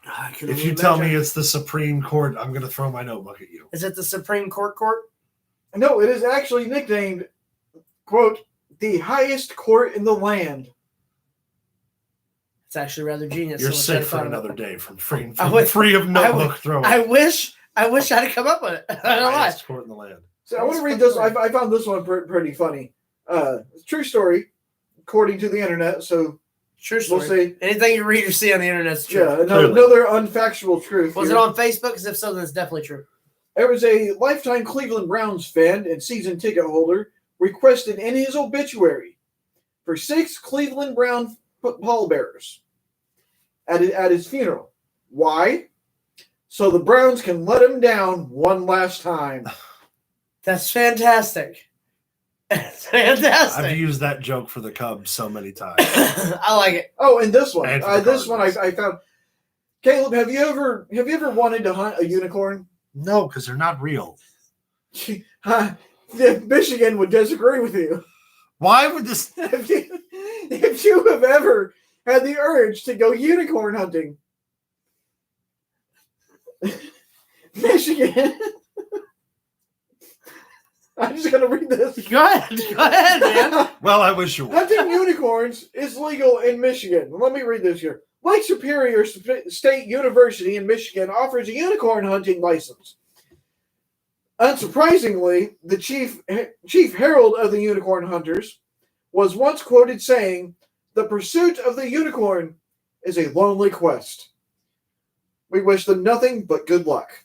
I can If only you tell me imagine. it's the Supreme Court, I'm going to throw my notebook at you. Is it the Supreme Court? No, it is actually nicknamed, quote, the highest court in the land. It's actually rather genius. You're so I sick for thought another about it. day from free, I would- free of notebook throwing. I wish I'd have come up with it. I don't lie. Highest court in the land. So I want to read this. I found this one pretty funny. True story, according to the internet. So True we'll story. see. Anything you read or see on the internet is true. Yeah, Clearly. another unfactual truth. Was here. it on Facebook? Because if so, then it's definitely true. There was a lifetime Cleveland Browns fan and season ticket holder requested in his obituary for 6 Cleveland Brown pallbearers at his funeral. Why? So the Browns can let him down one last time. That's fantastic. That's fantastic. I've used that joke for the Cubs so many times. I like it. Oh, and this one. And for the This one I Cardinals. found. Caleb, have you ever wanted to hunt a unicorn? No, because they're not real. Michigan would disagree with you. Why would this? If you have ever had the urge to go unicorn hunting, Michigan. I'm just gonna read this. Go ahead, man. Well, I wish you would. Hunting unicorns is legal in Michigan. Let me read this here. Lake Superior State University in Michigan offers a unicorn hunting license. Unsurprisingly, the chief herald of the unicorn hunters was once quoted saying, "The pursuit of the unicorn is a lonely quest. We wish them nothing but good luck."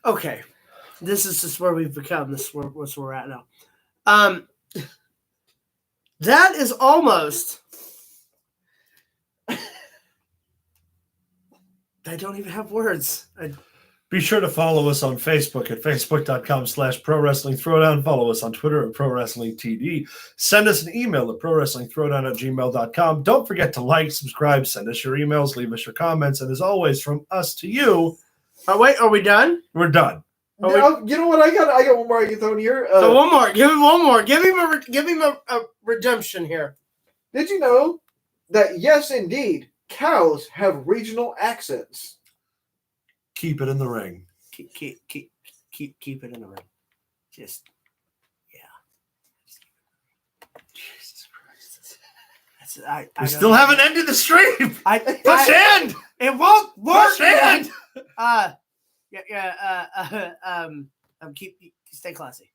Okay. This is just where we've become. This is where we're at now. That is almost. I don't even have words. Be sure to follow us on Facebook at facebook.com/Pro Wrestling Throwdown. Follow us on Twitter at Pro Wrestling TD. Send us an email at prowrestlingthrowdown@gmail.com. Don't forget to like, subscribe, send us your emails, leave us your comments. And as always, from us to you. Oh, wait, are we done? We're done. Now, you know what? I got one more I can throw in here. So one more. Give him one more. Give him a redemption here. Did you know that, yes, indeed, cows have regional accents? Keep it in the ring. Keep it in the ring. Just, yeah. Jesus Christ. I still haven't ended the stream. Push in. It won't work. Push in. Stay classy.